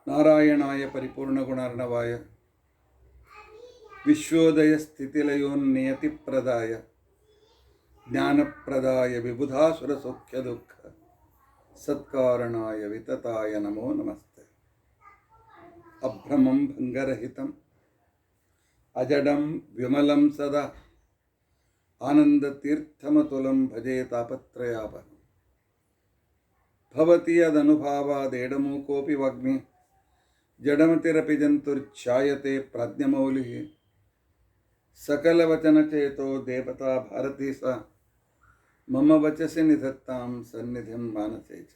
ನಾರಾಯಣಾಯ ಪರಿಪೂರ್ಣಗುಣಾರ್ಣವಾಯ ವಿಶ್ವೋದಯ ಸ್ಥಿತಿಲಯೋನ್ನಿಯತಿಪ್ರದಾಯ ಜ್ಞಾನಪ್ರದಾಯ ವಿಬುಧಾಸುರಸೌಖ್ಯದುಃಖ ಸತ್ಕಾರಣಾಯ ವಿತತಾಯ ನಮೋ ನಮಸ್ತೆ. ಅಭ್ರಮಂ ಭಂಗರಹಿತಂ ಅಜಡಂ ವಿಮಲಂ ಸದಾ ಆನಂದತೀರ್ಥಮತುಲಂ ಭಜೆ ತಾಪತ್ರಯಾಪಹಂ. ಭವತಿ ಯದನುಭಾವಾದೇಡಮೂಕೋಪಿ ವಾಗ್ಮಿ ಜಡಮತಿರಪಿ ಜಂತುರ್ಛಾಯತೆ ಪ್ರಾಜ್ಞಮೌಲಿಃ. ಸಕಲವಚನಚೇತೋ ದೇವತಾ ಭಾರತೀ ಸಾ ಮಮ ವಚಸಿ ನಿಧತ್ತಾಂ ಸನ್ನಿಧಿಂ ಮಾನಸೇ ಚ.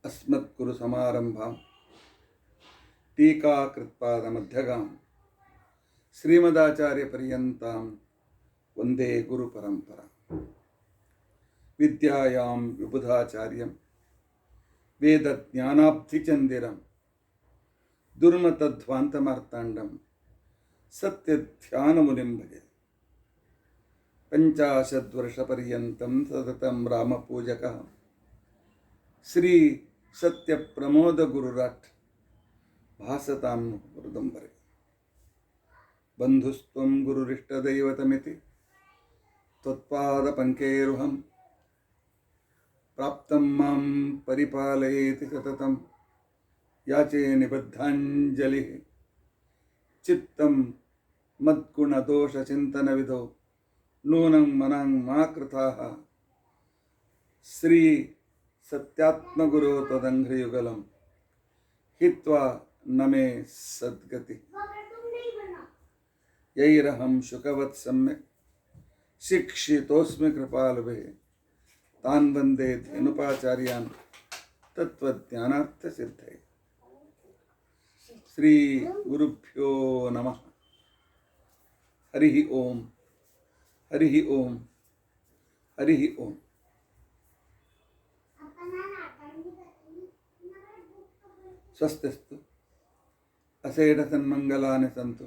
ಅಸ್ಮದ್ಗುರು ಸಮಾರಂಭಾಂ ಟೀಕಾಕೃತ್ಪಾದಮಧ್ಯಗಾಂ ಶ್ರೀಮದಾಚಾರ್ಯಪರ್ಯಂತಾಂ ವಂದೇ ಗುರುಪರಂಪರಾಂ. ವಿದ್ಯಾಯಾಂ ವಿಬುಧಾಚಾರ್ಯಂ ವೇದಜ್ಞಾನಾಬ್ಧಿಚಂದಿರಂ ದುರ್ಮತಧ್ವಾಂತಮಾರ್ತಾಂಡಂ ಸತ್ಯಧ್ಯಾನಮುನಿಂ ಭಜೆ. ಪಂಚಾಶದ್ವರ್ಷಪರ್ಯಂತಂ ಸತತಂ ರಾಮಪೂಜಕಃ ಶ್ರೀ ಸತ್ಯಪ್ರಮೋದಗುರುರಾಟ್ ಭಾಸತಾಂ ಹೃದಂಬರೆ. ಬಂಧುಸ್ತ್ವಂ ಗುರುರಿಷ್ಟದೈವತಮಿತಿ ತ್ವತ್ಪಾದಪಂಕೇರುಹಂ ಪ್ರಾಪ್ತಂ ಮಾಂ ಪರಿಪಾಲಯೇತಿ ಸತತಂ ಯಾಚೆ ನಿಬದ್ಧಾಂಜಲಿಃ. ಚಿತ್ತಂ ಮದ್ಗುಣದೋಷಚಿಂತನವಿಧೌ ನೂನಂ ಮನಂ ಮಾ ಕೃತಾಃ. ಶ್ರೀ ಸತ್ಯಾತ್ಮಗುರೋ ತ್ವದಂಘ್ರಿಯುಗಲಂ ಹಿತ್ವಾ ನಮೇ ಸದ್ಗತಿ. ಯೈರಹಂ ಶುಕವತ್ ಸಮ್ಯಕ್ ಶಿಕ್ಷಿತೋಸ್ಮಿ ಕೃಪಾಲುಭೇ ತಾನ್ ವಂದೇ ಧೇನುಪಾಚಾರ್ಯಾನ್ ತತ್ವಜ್ಞಾನಾರ್ಥಸಿದ್ಧೈ. ಶ್ರೀ ಗುರುಭ್ಯೋ ನಮಃ. ಹರಿ ಓಂ ಹರಿ ಓಂ ಹರಿ ಓಂ. ಸ್ವಸ್ತಿಸ್ತು ಅಸೇಢಸನ್ಮಂಗಲಾನಿ ಸಂತು.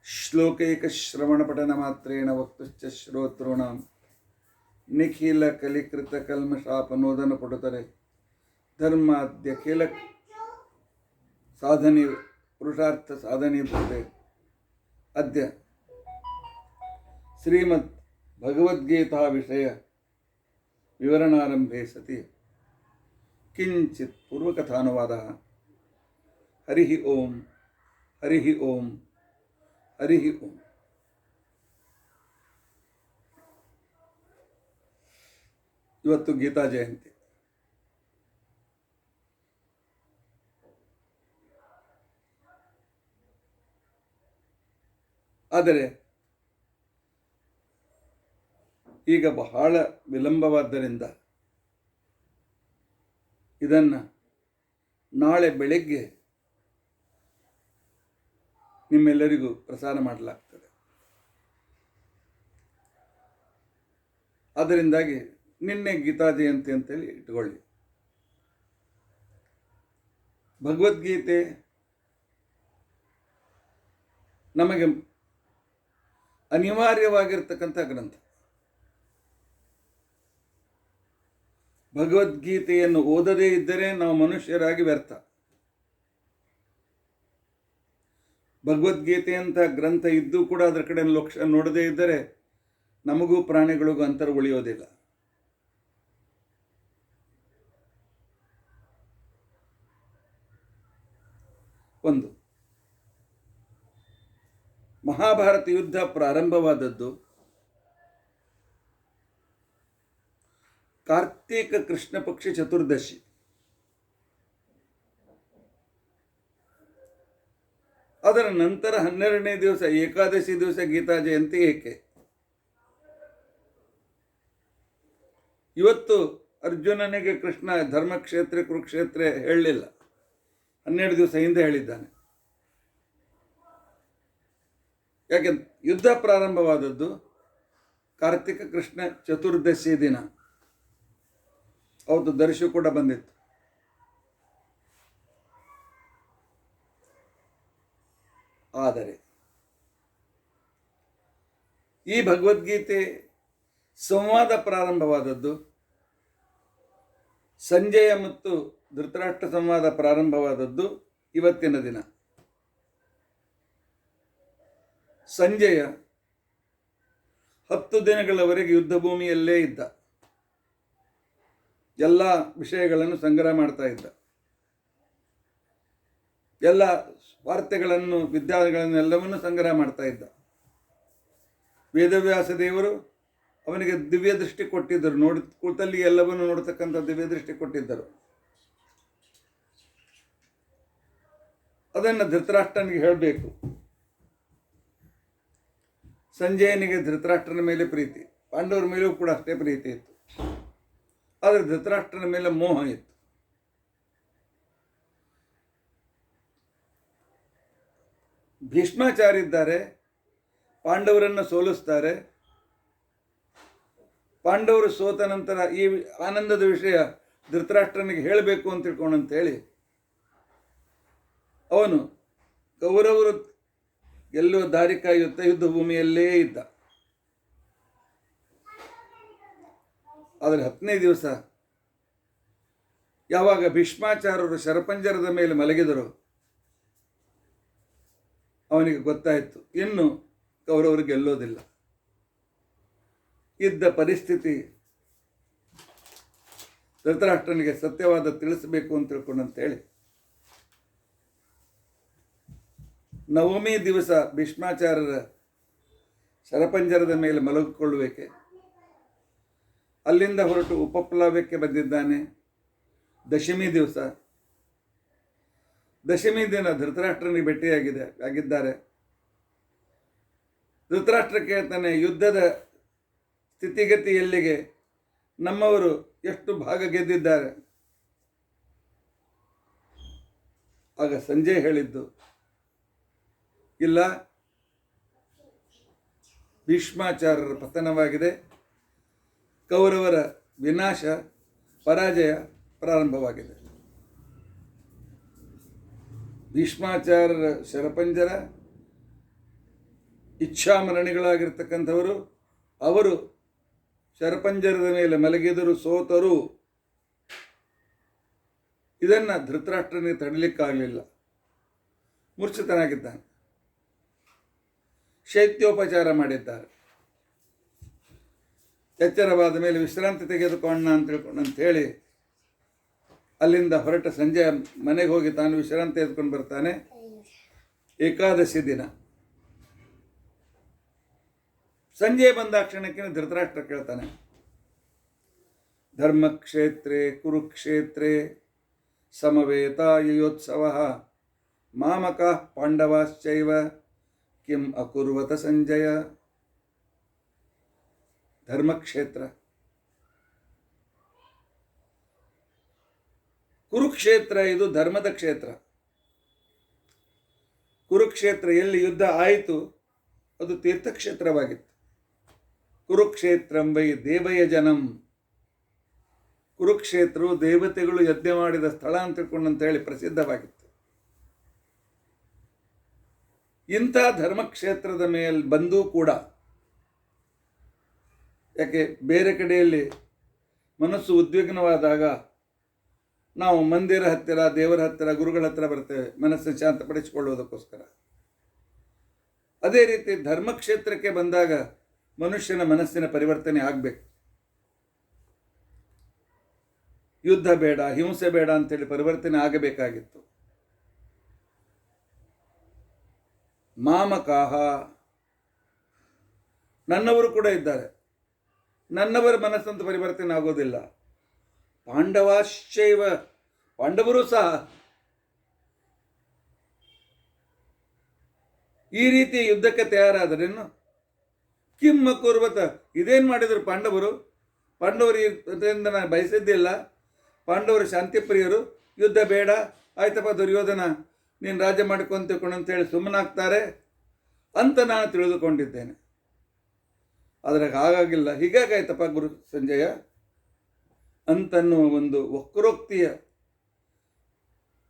ಶ್ಲೋಕೈಕಶ್ರವಣಪಠನಮಾತ್ರೇಣ ವಕ್ತುಶ್ಚ ಶ್ರೋತॄಣಾಂ ನಿಖಿಲಕಲಿಕೃತಕಲ್ಮಷಾಪನೋದನಪಟುತರೆ ಧರ್ಮಾದ್ಯಖಿಲ ಸಾಧನೆ ಪುರುಷಾರ್ಥ ಸಾಧನೀಭೂತೆ. ಅದ್ಯ ಶ್ರೀಮದ್ ಭಗವದ್ಗೀತಾ ವಿಷಯ ವಿವರಣಾರಂಭೆ ಸತಿ ಕಿಂಚಿತ್ ಪೂರ್ವಕಥಾನುವಾದಃ. ಹರಿ ಓಂ ಹರಿ ಓಂ ಹರಿ ಓಂ. ಇವತ್ತು ಗೀತಾ ಜಯಂತಿ. ಆದರೆ ಈಗ ಬಹಳ ವಿಳಂಬವಾದ್ದರಿಂದ ಇದನ್ನು ನಾಳೆ ಬೆಳಗ್ಗೆ ನಿಮ್ಮೆಲ್ಲರಿಗೂ ಪ್ರಸಾರ ಮಾಡಲಾಗ್ತದೆ. ಅದರಿಂದಾಗಿ ನಿನ್ನೆ ಗೀತಾ ಜಯಂತಿ ಅಂತೇಳಿ ಇಟ್ಕೊಳ್ಳಿ. ಭಗವದ್ಗೀತೆ ನಮಗೆ ಅನಿವಾರ್ಯವಾಗಿರ್ತಕ್ಕಂಥ ಗ್ರಂಥ. ಭಗವದ್ಗೀತೆಯನ್ನು ಓದದೇ ಇದ್ದರೆ ನಾವು ಮನುಷ್ಯರಾಗಿ ವ್ಯರ್ಥ. ಭಗವದ್ಗೀತೆಯಂಥ ಗ್ರಂಥ ಇದ್ದು ಕೂಡ ಅದರ ಕಡೆ ಲಕ್ಷ್ಯ ನೋಡದೇ ಇದ್ದರೆ ನಮಗೂ ಪ್ರಾಣಿಗಳಿಗೂ ಅಂತರ ಉಳಿಯೋದಿಲ್ಲ. ಒಂದು, ಮಹಾಭಾರತ ಯುದ್ಧ ಪ್ರಾರಂಭವಾದದ್ದು ಕಾರ್ತೀಕ ಕೃಷ್ಣ ಪಕ್ಷ ಚತುರ್ದಶಿ. ಅದರ ನಂತರ 12ನೇ ದಿವಸ ಏಕಾದಶಿ ದಿವಸ ಗೀತಾ ಜಯಂತಿ ಏಕೆ? ಇವತ್ತು ಅರ್ಜುನನಿಗೆ ಕೃಷ್ಣ ಧರ್ಮಕ್ಷೇತ್ರ ಕುರುಕ್ಷೇತ್ರ ಹೇಳಲಿಲ್ಲ, 12 ದಿವಸ ಹಿಂದೆ ಹೇಳಿದ್ದಾನೆ. ಯಾಕೆ? ಯುದ್ಧ ಪ್ರಾರಂಭವಾದದ್ದು ಕಾರ್ತಿಕ ಕೃಷ್ಣ ಚತುರ್ದಶಿ ದಿನ. ಅವತ್ತು ದರ್ಶು ಕೂಡ ಬಂದಿತ್ತು. ಆದರೆ ಈ ಭಗವದ್ಗೀತೆ ಸಂವಾದ ಪ್ರಾರಂಭವಾದದ್ದು ಸಂಜಯ ಮತ್ತು ಧೃತರಾಷ್ಟ್ರ ಸಂವಾದ ಪ್ರಾರಂಭವಾದದ್ದು ಇವತ್ತಿನ ದಿನ. ಸಂಜಯ 10 ದಿನಗಳವರೆಗೆ ಯುದ್ಧ ಭೂಮಿಯಲ್ಲೇ ಇದ್ದ. ಎಲ್ಲ ವಿಷಯಗಳನ್ನು ಸಂಗ್ರಹ ಮಾಡ್ತಾ ಇದ್ದ. ಎಲ್ಲ ವಾರ್ತೆಗಳನ್ನು, ವಿದ್ಯಾರ್ಥಿಗಳನ್ನೆಲ್ಲವನ್ನು ಸಂಗ್ರಹ ಮಾಡ್ತಾ ಇದ್ದ. ವೇದವ್ಯಾಸ ದೇವರು ಅವನಿಗೆ ದಿವ್ಯ ದೃಷ್ಟಿ ಕೊಟ್ಟಿದ್ದರು. ಕೂತಲ್ಲಿ ಎಲ್ಲವನ್ನು ನೋಡ್ತಕ್ಕಂಥ ದಿವ್ಯ ದೃಷ್ಟಿ ಕೊಟ್ಟಿದ್ದರು. ಅದನ್ನು ಧೃತರಾಷ್ಟ್ರನಿಗೆ ಹೇಳಬೇಕು. ಸಂಜಯನಿಗೆ ಧೃತರಾಷ್ಟ್ರನ ಮೇಲೆ ಪ್ರೀತಿ, ಪಾಂಡವರ ಮೇಲೂ ಕೂಡ ಅಷ್ಟೇ ಪ್ರೀತಿ ಇತ್ತು. ಆದರೆ ಧೃತರಾಷ್ಟ್ರನ ಮೇಲೆ ಮೋಹ ಇತ್ತು. ಭೀಷ್ಮಾಚಾರ್ಯ ಇದ್ದಾರೆ, ಪಾಂಡವರನ್ನು ಸೋಲಿಸ್ತಾರೆ. ಪಾಂಡವರು ಸೋತ ನಂತರ ಈ ಆನಂದದ ವಿಷಯ ಧೃತರಾಷ್ಟ್ರನಿಗೆ ಹೇಳಬೇಕು ಅಂತ ತಿಳ್ಕೊಂಡಂತೇಳಿ ಅವನು ಕೌರವರು ಗೆಲ್ಲುವ ದಾರಿ ಕಾಯುತ್ತಾ ಯುದ್ಧ ಭೂಮಿಯಲ್ಲೇ ಇದ್ದ. ಆದರೆ 10ನೇ ದಿವಸ ಯಾವಾಗ ಭೀಷ್ಮಾಚಾರ್ಯರು ಶರಪಂಜರದ ಮೇಲೆ ಮಲಗಿದರು, ಅವನಿಗೆ ಗೊತ್ತಾಯಿತು ಇನ್ನು ಕೌರವರು ಗೆಲ್ಲೋದಿಲ್ಲ. ಇದ್ದ ಪರಿಸ್ಥಿತಿ ಧೃತರಾಷ್ಟ್ರನಿಗೆ ಸತ್ಯವಾದ ತಿಳಿಸಬೇಕು ಅಂತ ತಿಳ್ಕೊಂಡಂತೇಳಿ 9ನೇ ದಿವಸ ಭೀಷ್ಮಾಚಾರ್ಯರ ಶರಪಂಜರದ ಮೇಲೆ ಮಲಗಿಕೊಳ್ಳುವಿಕೆ, ಅಲ್ಲಿಂದ ಹೊರಟು ಉಪಪ್ಲವ್ಯಕ್ಕೆ ಬಂದಿದ್ದಾನೆ. 10ನೇ ದಿವಸ, 10ನೇ ದಿನ ಧೃತರಾಷ್ಟ್ರನಿಗೆ ಆಗಿದ್ದಾರೆ. ಧೃತರಾಷ್ಟ್ರ ಕೇಳ್ತಾನೆ, ಯುದ್ಧದ ಸ್ಥಿತಿಗತಿ ಎಲ್ಲಿಗೆ, ನಮ್ಮವರು ಎಷ್ಟು ಭಾಗ ಗೆದ್ದಿದ್ದಾರೆ. ಆಗ ಸಂಜಯ್ ಹೇಳಿದ್ದು, ಇಲ್ಲ, ಭೀಷ್ಮಾಚಾರ್ಯರ ಪತನವಾಗಿದೆ, ಕೌರವರ ವಿನಾಶ, ಪರಾಜಯ ಪ್ರಾರಂಭವಾಗಿದೆ. ಭೀಷ್ಮಾಚಾರ್ಯರ ಶರಪಂಜರ ಇಚ್ಛಾಮರಣಿಗಳಾಗಿರ್ತಕ್ಕಂಥವರು, ಅವರು ಶರಪಂಜರದ ಮೇಲೆ ಮಲಗಿದರು, ಸೋತರು. ಇದನ್ನು ಧೃತರಾಷ್ಟ್ರನಿಗೆ ತಡಲಿಕ್ಕಾಗಲಿಲ್ಲ. ಮೂರ್ಛಿತನಾಗಿದ್ದಾನೆ. ಶೈತ್ಯೋಪಚಾರ ಮಾಡಿದ್ದಾರೆ. ಎಚ್ಚರವಾದ ಮೇಲೆ ವಿಶ್ರಾಂತಿ ತೆಗೆದುಕೊಳ್ಳೋಣ ಅಂತೇಳಿ ಅಲ್ಲಿಂದ ಹೊರಟ ಸಂಜೆ ಮನೆಗೆ ಹೋಗಿ ತಾನು ವಿಶ್ರಾಂತಿ ತೆಗೆದುಕೊಂಡು ಬರ್ತಾನೆ. ಏಕಾದಶಿ ದಿನ ಸಂಜೆ ಬಂದ ಕ್ಷಣಕ್ಕೆ ಧೃತರಾಷ್ಟ್ರ ಕೇಳ್ತಾನೆ, ಧರ್ಮಕ್ಷೇತ್ರೇ ಕುರುಕ್ಷೇತ್ರೇ ಸಮವೇತಾಯುಯೋತ್ಸವ ಮಾಮಕಃ ಪಾಂಡವಾಶ್ಚೈವ ಕಿಂ ಅಕುರ್ವತ ಸಂಜಯ. ಧರ್ಮಕ್ಷೇತ್ರ, ಕುರುಕ್ಷೇತ್ರ ಇದು ಧರ್ಮದ ಕ್ಷೇತ್ರ. ಕುರುಕ್ಷೇತ್ರ ಎಲ್ಲಿ ಯುದ್ಧ ಆಯಿತು ಅದು ತೀರ್ಥಕ್ಷೇತ್ರವಾಗಿತ್ತು. ಕುರುಕ್ಷೇತ್ರಂ ವೈ ದೇವಯಜನಂ. ಕುರುಕ್ಷೇತ್ರವು ದೇವತೆಗಳು ಯಜ್ಞ ಮಾಡಿದ ಸ್ಥಳ ಅಂತ ತಿಳ್ಕೊಂಡಂತ ಹೇಳಿ ಪ್ರಸಿದ್ಧವಾಗಿತ್ತು. ಇಂಥ ಧರ್ಮಕ್ಷೇತ್ರದ ಮೇಲೆ ಬಂದೂ ಕೂಡ, ಯಾಕೆ ಬೇರೆ ಕಡೆಯಲ್ಲಿ ಮನಸ್ಸು ಉದ್ವಿಗ್ನವಾದಾಗ ನಾವು ಮಂದಿರ ಹತ್ತಿರ, ದೇವರ ಹತ್ತಿರ, ಗುರುಗಳ ಹತ್ತಿರ ಬರ್ತೇವೆ ಮನಸ್ಸನ್ನು ಶಾಂತಪಡಿಸಿಕೊಳ್ಳುವುದಕ್ಕೋಸ್ಕರ. ಅದೇ ರೀತಿ ಧರ್ಮಕ್ಷೇತ್ರಕ್ಕೆ ಬಂದಾಗ ಮನುಷ್ಯನ ಮನಸ್ಸಿನ ಪರಿವರ್ತನೆ ಆಗಬೇಕು. ಯುದ್ಧ ಬೇಡ, ಹಿಂಸೆ ಬೇಡ ಅಂತೇಳಿ ಪರಿವರ್ತನೆ ಆಗಬೇಕಾಗಿತ್ತು. ಮಾಮಕಾಹ, ನನ್ನವರು ಕೂಡ ಇದ್ದಾರೆ, ನನ್ನವರ ಮನಸ್ಸಂತ ಪರಿವರ್ತನೆ ಆಗೋದಿಲ್ಲ. ಪಾಂಡವಾಶ್ಚೈವ, ಪಾಂಡವರು ಸಹ ಈ ರೀತಿ ಯುದ್ಧಕ್ಕೆ ತಯಾರಾದರೇನು. ಕಿಮ್ಮ ಕುರ್ವತ, ಇದೇನು ಮಾಡಿದರು ಪಾಂಡವರು? ಪಾಂಡವರು ಇದರಿಂದ ನಾನು ಬಯಸಿದ್ದಿಲ್ಲ. ಪಾಂಡವರು ಶಾಂತಿಪ್ರಿಯರು, ಯುದ್ಧ ಬೇಡ, ಆಯ್ತಪ್ಪ ದುರ್ಯೋಧನ ನೀನು ರಾಜ್ಯ ಮಾಡ್ಕೊಂತಿಕೊಂಡು ಅಂತೇಳಿ ಸುಮ್ಮನಾಗ್ತಾರೆ ಅಂತ ನಾನು ತಿಳಿದುಕೊಂಡಿದ್ದೇನೆ. ಆದರೆ ಹಾಗಾಗಿಲ್ಲ. ಹೀಗಾಗಾಯ್ತಪ್ಪ ಗುರು ಸಂಜಯ ಅಂತನ್ನುವ ಒಂದು ವಕ್ರೋಕ್ತಿಯ,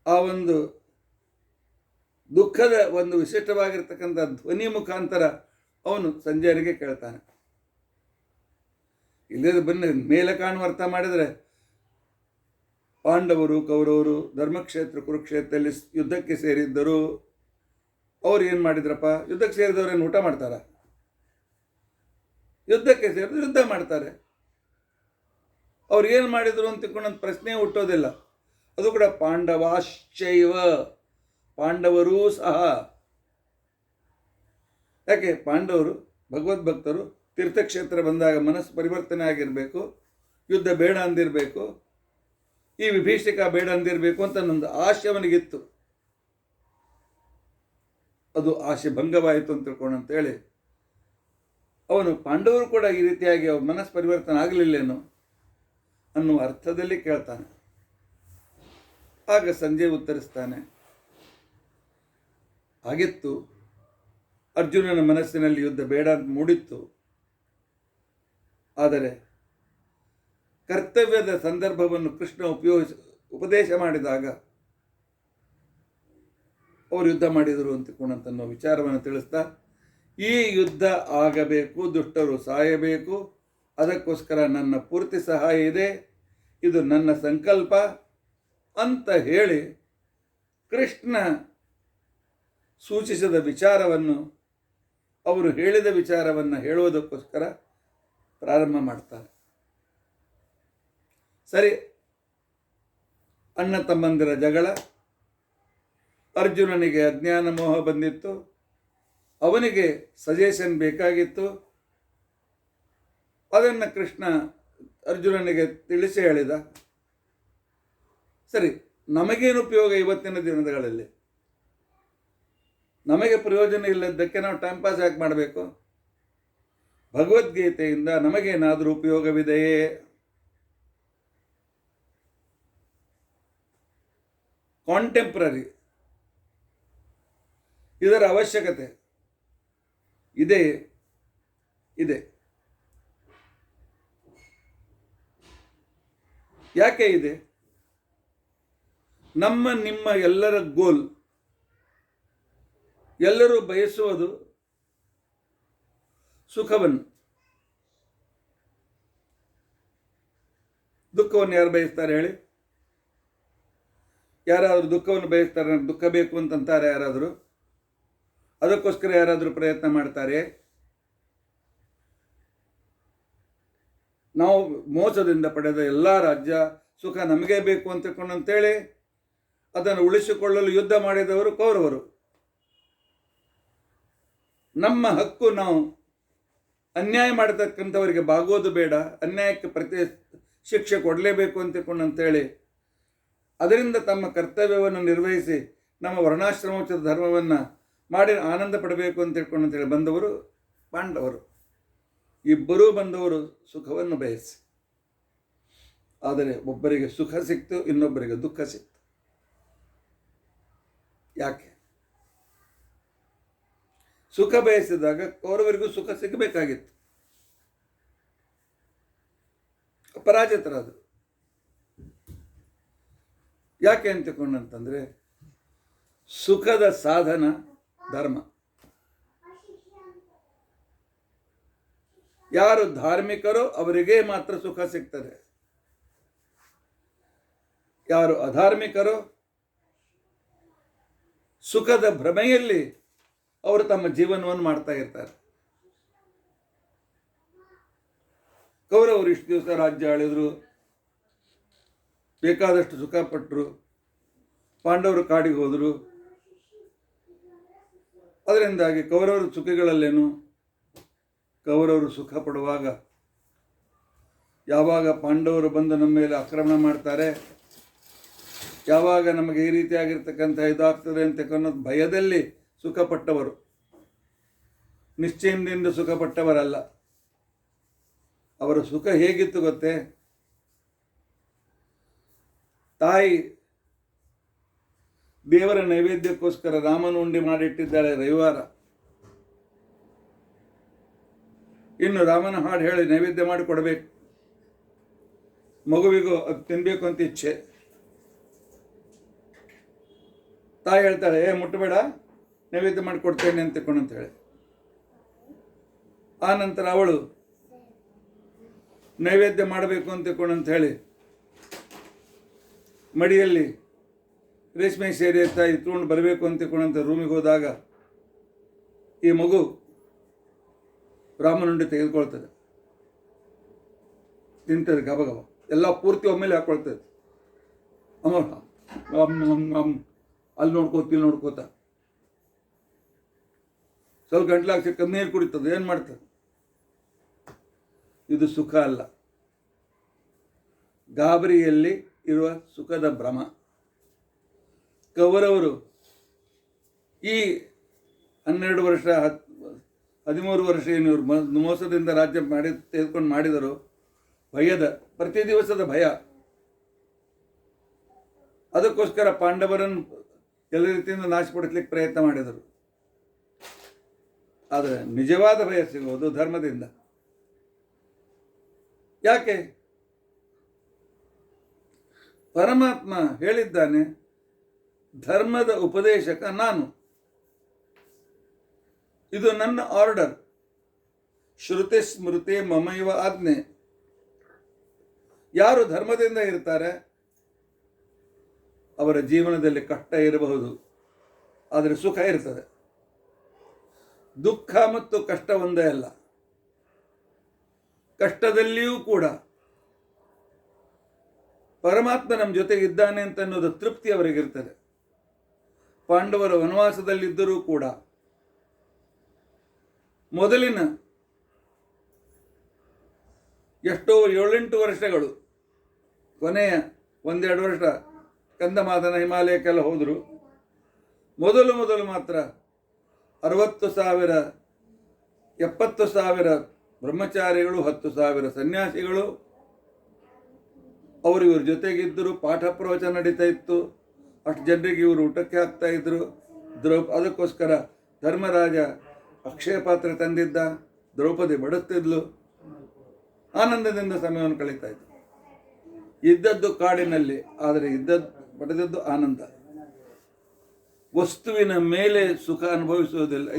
ಆ ಒಂದು ದುಃಖದ ಒಂದು ವಿಶಿಷ್ಟವಾಗಿರ್ತಕ್ಕಂಥ ಧ್ವನಿ ಮುಖಾಂತರ ಅವನು ಸಂಜಯನಿಗೆ ಕೇಳ್ತಾನೆ. ಇಲ್ಲದ ಬನ್ನಿ ಮೇಲೆ ಕಾಣುವ ಅರ್ಥ ಮಾಡಿದರೆ ಪಾಂಡವರು ಕೌರವರು ಧರ್ಮಕ್ಷೇತ್ರ ಕುರುಕ್ಷೇತ್ರದಲ್ಲಿ ಯುದ್ಧಕ್ಕೆ ಸೇರಿದ್ದರು. ಅವ್ರು ಏನು ಮಾಡಿದ್ರಪ್ಪ? ಯುದ್ಧಕ್ಕೆ ಸೇರಿದವ್ರೇನು ಊಟ ಮಾಡ್ತಾರ? ಯುದ್ಧಕ್ಕೆ ಸೇರಿದ್ರು ಯುದ್ಧ ಮಾಡ್ತಾರೆ. ಅವ್ರು ಏನು ಮಾಡಿದ್ರು ಅಂತ ತಿಳ್ಕೊಂಡಂತ ಪ್ರಶ್ನೆ ಹುಟ್ಟೋದಿಲ್ಲ. ಅದು ಕೂಡ ಪಾಂಡವಾಶ್ಚೈವ, ಪಾಂಡವರೂ ಸಹ. ಯಾಕೆ? ಪಾಂಡವರು ಭಗವದ್ಭಕ್ತರು, ತೀರ್ಥಕ್ಷೇತ್ರ ಬಂದಾಗ ಮನಸ್ಸು ಪರಿವರ್ತನೆ ಆಗಿರಬೇಕು, ಯುದ್ಧ ಬೇಡ ಅಂದಿರಬೇಕು, ಈ ವಿಭೀಷಿಕ ಬೇಡ ಅಂದಿರಬೇಕು ಅಂತ ನಂದು ಆಶೆ ಅವನಿಗಿತ್ತು. ಅದು ಆಶೆ ಭಂಗವಾಯಿತು ಅಂತ ತಿಳ್ಕೊಂಡಂತೇಳಿ ಅವನು ಪಾಂಡವರು ಕೂಡ ಈ ರೀತಿಯಾಗಿ ಅವ್ರ ಮನಸ್ಸು ಪರಿವರ್ತನೆ ಆಗಲಿಲ್ಲೇನೋ ಅನ್ನುವ ಅರ್ಥದಲ್ಲಿ ಕೇಳ್ತಾನೆ. ಆಗ ಸಂಜೆ ಉತ್ತರಿಸ್ತಾನೆ, ಆಗಿತ್ತು, ಅರ್ಜುನನ ಮನಸ್ಸಿನಲ್ಲಿ ಯುದ್ಧ ಬೇಡ ಅಂತ ಮೂಡಿತ್ತು. ಆದರೆ ಕರ್ತವ್ಯದ ಸಂದರ್ಭವನ್ನು ಕೃಷ್ಣ ಉಪದೇಶ ಮಾಡಿದಾಗ ಅವರು ಯುದ್ಧ ಮಾಡಿದರು ಅಂತಕ್ಕನ್ನೋ ವಿಚಾರವನ್ನು ತಿಳಿಸ್ತಾ, ಈ ಯುದ್ಧ ಆಗಬೇಕು, ದುಷ್ಟರು ಸಾಯಬೇಕು, ಅದಕ್ಕೋಸ್ಕರ ನನ್ನ ಪೂರ್ತಿ ಸಹಾಯ ಇದೆ, ಇದು ನನ್ನ ಸಂಕಲ್ಪ ಅಂತ ಹೇಳಿ ಕೃಷ್ಣ ಸೂಚಿಸಿದ ವಿಚಾರವನ್ನು, ಅವರು ಹೇಳಿದ ವಿಚಾರವನ್ನು ಹೇಳುವುದಕ್ಕೋಸ್ಕರ ಪ್ರಾರಂಭ ಮಾಡ್ತಾರೆ. ಸರಿ, ಅಣ್ಣ ತಮ್ಮಂದಿರ ಜಗಳ, ಅರ್ಜುನನಿಗೆ ಅಜ್ಞಾನ ಮೋಹ ಬಂದಿತ್ತು, ಅವನಿಗೆ ಸಜೆಷನ್ ಬೇಕಾಗಿತ್ತು. ಅದನ್ನು ಕೃಷ್ಣ ಅರ್ಜುನನಿಗೆ ತಿಳಿಸಿ ಹೇಳಿದ. ಸರಿ, ನಮಗೇನು ಉಪಯೋಗ ಇವತ್ತಿನ ದಿನಗಳಲ್ಲಿ? ನಮಗೆ ಪ್ರಯೋಜನ ಇಲ್ಲದಕ್ಕೆ ನಾವು ಟೈಮ್ ಪಾಸ್ ಯಾಕೆ ಮಾಡಬೇಕು? ಭಗವದ್ಗೀತೆಯಿಂದ ನಮಗೇನಾದರೂ ಉಪಯೋಗವಿದೆಯೇ? ಕಾಂಟೆಂಪ್ರರಿ ಇದರ ಅವಶ್ಯಕತೆ ಇದೆ. ಯಾಕೆ ಇದೆ? ನಿಮ್ಮ ಎಲ್ಲರ ಗೋಲ್, ಎಲ್ಲರೂ ಬಯಸುವುದು ಸುಖವನ್ನು. ದುಃಖವನ್ನು ಯಾರು ಬಯಸ್ತಾರೆ ಹೇಳಿ? ಯಾರಾದರೂ ದುಃಖವನ್ನು ಬಯಸ್ತಾರೆ? ದುಃಖ ಬೇಕು ಅಂತಂತಾರೆ ಯಾರಾದರೂ? ಅದಕ್ಕೋಸ್ಕರ ಯಾರಾದರೂ ಪ್ರಯತ್ನ ಮಾಡ್ತಾರೆ? ನಾವು ಮೋಸದಿಂದ ಪಡೆದ ಎಲ್ಲ ರಾಜ್ಯ ಸುಖ ನಮಗೇ ಬೇಕು ಅಂತೇಳಿ ಅದನ್ನು ಉಳಿಸಿಕೊಳ್ಳಲು ಯುದ್ಧ ಮಾಡಿದವರು ಕೌರವರು. ನಮ್ಮ ಹಕ್ಕು, ನಾವು ಅನ್ಯಾಯ ಮಾಡತಕ್ಕಂಥವರಿಗೆ ಬಾಗೋದು ಬೇಡ, ಅನ್ಯಾಯಕ್ಕೆ ಪ್ರತಿ ಶಿಕ್ಷೆ ಕೊಡಲೇಬೇಕು ಅಂತೇಳಿ ಅದರಿಂದ ತಮ್ಮ ಕರ್ತವ್ಯವನ್ನು ನಿರ್ವಹಿಸಿ ನಮ್ಮ ವರ್ಣಾಶ್ರಮೋಚಿತ ಧರ್ಮವನ್ನು ಮಾಡಿ ಆನಂದ ಪಡಬೇಕು ಅಂತೇಳಿ ಬಂದವರು ಪಾಂಡವರು. ಇಬ್ಬರೂ ಬಂದವರು ಸುಖವನ್ನು ಬಯಸಿ. ಆದರೆ ಒಬ್ಬರಿಗೆ ಸುಖ ಸಿಕ್ತು, ಇನ್ನೊಬ್ಬರಿಗೆ ದುಃಖ ಸಿಕ್ತು. ಯಾಕೆ? ಸುಖ ಬಯಸಿದಾಗ ಕೌರವರಿಗೂ ಸುಖ ಸಿಗಬೇಕಾಗಿತ್ತು, ಪರಾಜಿತರಾದರು. ಯಾಕೆ ಅಂತಕೊಂಡಂತಂದ್ರೆ ಸುಖದ ಸಾಧನ ಧರ್ಮ. ಯಾರು ಧಾರ್ಮಿಕರೋ ಅವರಿಗೆ ಮಾತ್ರ ಸುಖ ಸಿಗ್ತದೆ. ಯಾರು ಅಧಾರ್ಮಿಕರೋ ಸುಖದ ಭ್ರಮೆಯಲ್ಲಿ ಅವರು ತಮ್ಮ ಜೀವನವನ್ನು ಮಾಡ್ತಾ ಇರ್ತಾರೆ. ಕೌರವರು ಇಷ್ಟು ದಿವಸ ರಾಜ್ಯ ಆಳಿದ್ರು, ಬೇಕಾದಷ್ಟು ಸುಖ ಪಟ್ಟರು. ಪಾಂಡವರು ಕಾಡಿಗೆ ಹೋದರು. ಅದರಿಂದಾಗಿ ಕೌರವರು ಸುಖಗಳಲ್ಲೇನು? ಕೌರವರು ಸುಖ ಪಡುವಾಗ ಯಾವಾಗ ಪಾಂಡವರು ಬಂದು ನಮ್ಮ ಮೇಲೆ ಆಕ್ರಮಣ ಮಾಡ್ತಾರೆ, ಯಾವಾಗ ನಮಗೆ ಈ ರೀತಿಯಾಗಿರ್ತಕ್ಕಂಥ ಇದಾಗ್ತದೆ ಅಂತಕ್ಕನ್ನೋದು ಭಯದಲ್ಲಿ ಸುಖಪಟ್ಟವರು, ನಿಶ್ಚಯದಿಂದ ಸುಖಪಟ್ಟವರಲ್ಲ. ಅವರ ಸುಖ ಹೇಗಿತ್ತು ಗೊತ್ತೇ? ತಾಯಿ ದೇವರ ನೈವೇದ್ಯಕ್ಕೋಸ್ಕರ ರಾಮನ ಉಂಡಿ ಮಾಡಿಟ್ಟಿದ್ದಾಳೆ ರವಿವಾರ. ಇನ್ನು ರಾಮನ ಹಾಡು ಹೇಳಿ ನೈವೇದ್ಯ ಮಾಡಿ ಕೊಡಬೇಕು. ಮಗುವಿಗೂ ಅದು ತಿನ್ಬೇಕು ಅಂತ ಇಚ್ಛೆ. ತಾಯಿ ಹೇಳ್ತಾಳೆ, ಮುಟ್ಟಬೇಡ, ನೈವೇದ್ಯ ಮಾಡಿಕೊಡ್ತೇನೆ ಅಂತ ಹೇಳಿ. ಆ ನಂತರ ಅವಳು ನೈವೇದ್ಯ ಮಾಡಬೇಕು ಅಂತ ಹೇಳಿ ಮಡಿಯಲ್ಲಿ ರೇಷ್ಮೆ ಸೇರಿ ಎತ್ತಾ ಇತ್ಕೊಂಡು ಬರಬೇಕು ಅಂತ ತಿಳ್ಕೊಂಡಂತ ರೂಮಿಗೆ ಹೋದಾಗ ಈ ಮಗು ರಾಮನುಂಡಿ ತೆಗೆದುಕೊಳ್ತದೆ, ತಿಂತದೆ ಗಬಗಬ, ಎಲ್ಲ ಪೂರ್ತಿ ಒಮ್ಮೆಲೆ ಹಾಕೊಳ್ತದೆ. ಅಲ್ಲಿ ನೋಡ್ಕೋತ ಇಲ್ಲಿ ನೋಡ್ಕೋತ ಸ್ವಲ್ಪ ಗಂಟ್ಲಾಗ ಸಿಕ್ಕ ನೀರು ಕುಡಿತದೆ. ಏನು ಮಾಡ್ತದೆ? ಇದು ಸುಖ ಅಲ್ಲ, ಗಾಬರಿಯಲ್ಲಿ ಇರುವ ಸುಖದ ಭ್ರಮ. ಕೌರವರು ಈ 12 ವರ್ಷ 13 ವರ್ಷ ಏನು ಇವರು ಮೋಸದಿಂದ ರಾಜ್ಯ ತೆಗೆದುಕೊಂಡು ಮಾಡಿದರು, ಭಯದ ಪ್ರತಿ ದಿವಸದ ಭಯ. ಅದಕ್ಕೋಸ್ಕರ ಪಾಂಡವರನ್ನು ಎಲ್ಲ ರೀತಿಯಿಂದ ನಾಶಪಡಿಸಲಿಕ್ಕೆ ಪ್ರಯತ್ನ ಮಾಡಿದರು. ಆದರೆ ನಿಜವಾದ ಭಯ ಸಿಗುವುದು ಧರ್ಮದಿಂದ. ಯಾಕೆ? ಪರಮಾತ್ಮ ಹೇಳಿದ್ದಾನೆ, ಧರ್ಮದ ಉಪದೇಶಕ ನಾನು, ಇದು ನನ್ನ ಆರ್ಡರ್. ಶ್ರುತಿ ಸ್ಮೃತಿ ಮಮೈವ ಆಜ್ಞೆ. ಯಾರು ಧರ್ಮದಿಂದ ಇರ್ತಾರೆ ಅವರ ಜೀವನದಲ್ಲಿ ಕಷ್ಟ ಇರಬಹುದು, ಆದರೆ ಸುಖ ಇರ್ತದೆ. ದುಃಖ ಮತ್ತು ಕಷ್ಟ ಒಂದೇ ಅಲ್ಲ, ಕಷ್ಟದಲ್ಲಿಯೂ ಕೂಡ ಪರಮಾತ್ಮ ನಮ್ಮ ಜೊತೆಗೆ ಇದ್ದಾನೆ ಅಂತ ಅನ್ನೋದು ತೃಪ್ತಿ ಅವರಿಗಿರ್ತದೆ. ಪಾಂಡವರು ವನವಾಸದಲ್ಲಿದ್ದರೂ ಕೂಡ ಮೊದಲಿನ ಎಷ್ಟೋ 7-8 ವರ್ಷಗಳು, ಕೊನೆಯ 1-2 ವರ್ಷ ಕಂದಮಾದನ ಹಿಮಾಲಯಕ್ಕೆಲ್ಲ ಹೋದರು. ಮೊದಲು ಮಾತ್ರ 60,000 70,000 ಬ್ರಹ್ಮಚಾರಿಗಳು, 10,000 ಸನ್ಯಾಸಿಗಳು ಅವರು ಇವ್ರ ಜೊತೆಗಿದ್ದರು. ಪಾಠ ಪ್ರವಚನ ನಡೀತಾ ಇತ್ತು. ಅಷ್ಟು ಜನರಿಗೆ ಇವರು ಊಟಕ್ಕೆ ಹಾಕ್ತಾ ಇದ್ರು. ಅದಕ್ಕೋಸ್ಕರ ಧರ್ಮರಾಜ ಅಕ್ಷಯ ಪಾತ್ರೆ ತಂದಿದ್ದ, ದ್ರೌಪದಿ ಬಡಿಸ್ತಿದ್ಲು. ಆನಂದದಿಂದ ಸಮಯವನ್ನು ಕಳೀತಾ ಇದ್ರು. ಇದ್ದದ್ದು ಕಾಡಿನಲ್ಲಿ, ಆದರೆ ಪಡೆದದ್ದು ಆನಂದ. ವಸ್ತುವಿನ ಮೇಲೆ ಸುಖ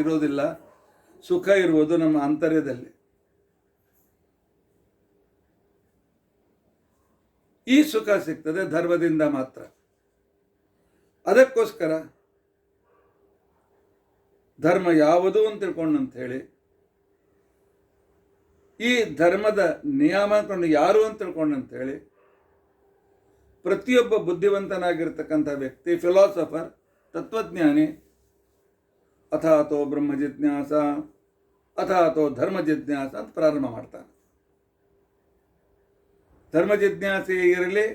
ಇರೋದಿಲ್ಲ, ಸುಖ ಇರುವುದು ನಮ್ಮ ಆಂತರ್ಯದಲ್ಲಿ. ಈ ಸುಖ ಸಿಗ್ತದೆ ಧರ್ಮದಿಂದ ಮಾತ್ರ. ಅದಕ್ಕೋಸ್ಕರ ಧರ್ಮ ಯಾವುದು ಅಂತ ತಿಳ್ಕೊಂಡಂತ ಹೇಳಿ, ಈ ಧರ್ಮದ ನಿಯಾಮಕವನ್ನು ಯಾರು ಅಂತ ತಿಳ್ಕೊಂಡಂತ ಹೇಳಿ, ಪ್ರತಿಯೊಬ್ಬ ಬುದ್ಧಿವಂತನಾಗಿರ್ತಕ್ಕಂಥ ವ್ಯಕ್ತಿ, ಫಿಲಾಸಫರ್, ತತ್ವಜ್ಞಾನಿ, ಅಥಾತೋ ಬ್ರಹ್ಮ ಜಿಜ್ಞಾಸ ಅಥಾತೋ ಧರ್ಮ ಜಿಜ್ಞಾಸ ಅಂತ ಪ್ರಾರಂಭ ಮಾಡ್ತಾನೆ. ಧರ್ಮ ಜಿಜ್ಞಾಸೆ ಇರಲಿ,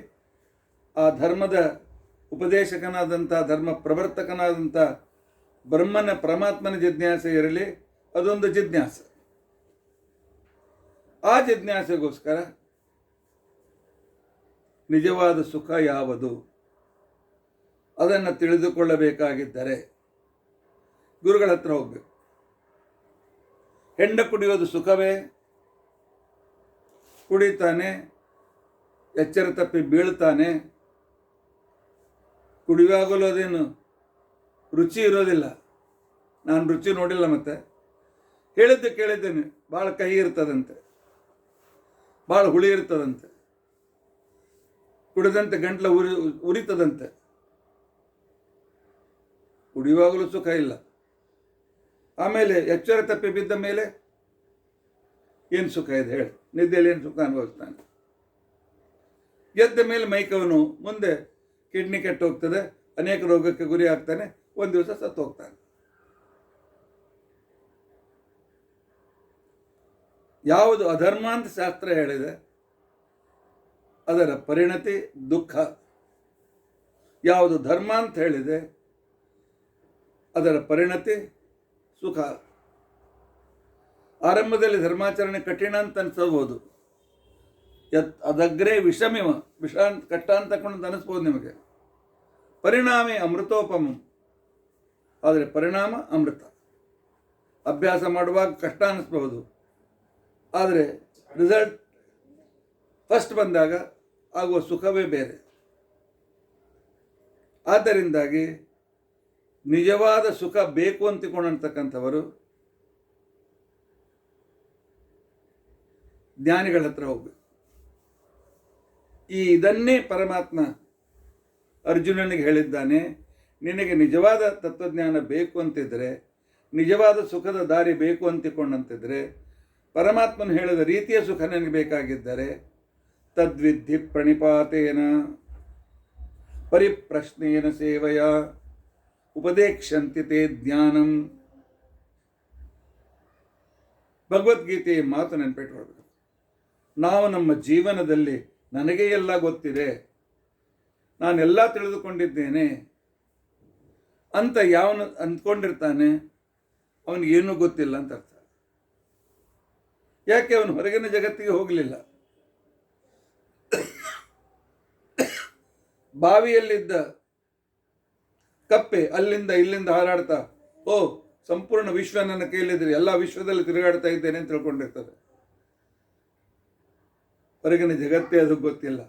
ಆ ಧರ್ಮದ ಉಪದೇಶಕನಾದಂಥ, ಧರ್ಮ ಪ್ರವರ್ತಕನಾದಂಥ ಪರಮಾತ್ಮನ ಜಿಜ್ಞಾಸೆ ಇರಲಿ, ಅದೊಂದು ಜಿಜ್ಞಾಸೆ. ಆ ಜಿಜ್ಞಾಸೆಗೋಸ್ಕರ ನಿಜವಾದ ಸುಖ ಯಾವುದು ಅದನ್ನು ತಿಳಿದುಕೊಳ್ಳಬೇಕಾಗಿದ್ದರೆ ಗುರುಗಳ ಹತ್ರ ಹೋಗಬೇಕು. ಹೆಂಡ ಕುಡಿಯೋದು ಸುಖವೇ? ಕುಡಿತಾನೆ, ಎಚ್ಚರ ತಪ್ಪಿ ಬೀಳ್ತಾನೆ. ಕುಡಿಯುವಾಗಲೂ ಅದೇನು ರುಚಿ ಇರೋದಿಲ್ಲ. ನಾನು ರುಚಿ ನೋಡಿಲ್ಲ. ಮತ್ತೆ ಕೇಳಿದ್ದೇನೆ, ಭಾಳ ಕಹಿ ಇರ್ತದಂತೆ, ಭಾಳ ಹುಳಿ ಇರ್ತದಂತೆ, ಕುಡಿದಂತೆ ಗಂಟ್ಲ ಉರಿತದಂತೆ. ಕುಡಿಯುವಾಗಲೂ ಸುಖ ಇಲ್ಲ. ಆಮೇಲೆ ಎಚ್ಚರ ತಪ್ಪಿ ಬಿದ್ದ ಮೇಲೆ ಏನು ಸುಖ ಇದೆ ಹೇಳಿ? ನಿದ್ದೆಯಲ್ಲಿ ಏನು ಸುಖ ಅನುಭವಿಸ್ತಾನೆ? ಎದ್ದ ಮೇಲೆ ಮೈಕವನು ಮುಂದೆ ಕಿಡ್ನಿ ಕೆಟ್ಟು ಹೋಗ್ತದೆ, ಅನೇಕ ರೋಗಕ್ಕೆ ಗುರಿ ಆಗ್ತಾನೆ, ಒಂದು ದಿವಸ ಸತ್ತು ಹೋಗ್ತಾನೆ. ಯಾವುದು ಅಧರ್ಮ ಅಂತ ಶಾಸ್ತ್ರ ಹೇಳಿದೆ ಅದರ ಪರಿಣತಿ ದುಃಖ, ಯಾವುದು ಧರ್ಮ ಅಂತ ಹೇಳಿದೆ ಅದರ ಪರಿಣತಿ ಸುಖ. ಆರಂಭದಲ್ಲಿ ಧರ್ಮಾಚರಣೆ ಕಠಿಣ ಅಂತ ಅನಿಸಬಹುದು, ಅದಗ್ರೇ ವಿಷಮಿವ, ವಿಷ ಕಷ್ಟ ಅಂತ ತಕೊಂಡು ಅನಿಸ್ಬೋದು ನಿಮಗೆ. ಪರಿಣಾಮಿ ಅಮೃತೋಪಮ, ಆದರೆ ಪರಿಣಾಮ ಅಮೃತ. ಅಭ್ಯಾಸ ಮಾಡುವಾಗ ಕಷ್ಟ ಅನ್ನಿಸ್ಬಹುದು, ಆದರೆ ರಿಸಲ್ಟ್ ಫಸ್ಟ್ ಬಂದಾಗ ಆಗುವ ಸುಖವೇ ಬೇರೆ. ಆದ್ದರಿಂದಾಗಿ ನಿಜವಾದ ಸುಖ ಬೇಕು ಅಂತಿಕೊಂಡಿರ್ತಕ್ಕಂಥವರು ಜ್ಞಾನಿಗಳ ಹತ್ರ ಹೋಗಬೇಕು. ಇದನ್ನೇ ಪರಮಾತ್ಮ ಅರ್ಜುನನಿಗೆ ಹೇಳಿದ್ದಾನೆ, ನಿನಗೆ ನಿಜವಾದ ತತ್ವಜ್ಞಾನ ಬೇಕು ಅಂತಿದ್ರೆ, ನಿಜವಾದ ಸುಖದ ದಾರಿ ಬೇಕು ಅಂತಿಕೊಂಡಂತಿದ್ರೆ, ಪರಮಾತ್ಮನು ಹೇಳಿದ ರೀತಿಯ ಸುಖ ನನಗೆ ಬೇಕಾಗಿದ್ದರೆ ತದ್ವಿಧಿ ಪ್ರಣಿಪಾತೇನ ಪರಿಪ್ರಶ್ನೇನ ಸೇವೆಯ ಉಪದೇಕ್ಷಂತಿ ತೇ ಜ್ಞಾನಂ. ಭಗವದ್ಗೀತೆಯ ಮಾತು ನೆನಪಿಟ್ಕೊಳ್ಬೇಕು. ನಾವು ನಮ್ಮ ಜೀವನದಲ್ಲಿ ನನಗೆ ಎಲ್ಲ ಗೊತ್ತಿದೆ, ನಾನೆಲ್ಲ ತಿಳಿದುಕೊಂಡಿದ್ದೇನೆ ಅಂತ ಯಾವನು ಅಂದ್ಕೊಂಡಿರ್ತಾನೆ ಅವನಿಗೇನೂ ಗೊತ್ತಿಲ್ಲ ಅಂತ ಅರ್ಥ. ಯಾಕೆ? ಅವನು ಹೊರಗಿನ ಜಗತ್ತಿಗೆ ಹೋಗಲಿಲ್ಲ. ಬಾವಿಯಲ್ಲಿದ್ದ ಕಪ್ಪೆ ಅಲ್ಲಿಂದ ಇಲ್ಲಿಂದ ಹಾರಾಡ್ತಾ, ಓ ಸಂಪೂರ್ಣ ವಿಶ್ವ ನನ್ನ ಕೈಯಲ್ಲಿದ್ರೆ, ಎಲ್ಲ ವಿಶ್ವದಲ್ಲಿ ತಿರುಗಾಡ್ತಾ ಇದ್ದೇನೆ ಅಂತ ತಿಳ್ಕೊಂಡಿರ್ತದೆ. ಹೊರಗಿನ ಜಗತ್ತೇ ಅದು ಗೊತ್ತಿಲ್ಲ.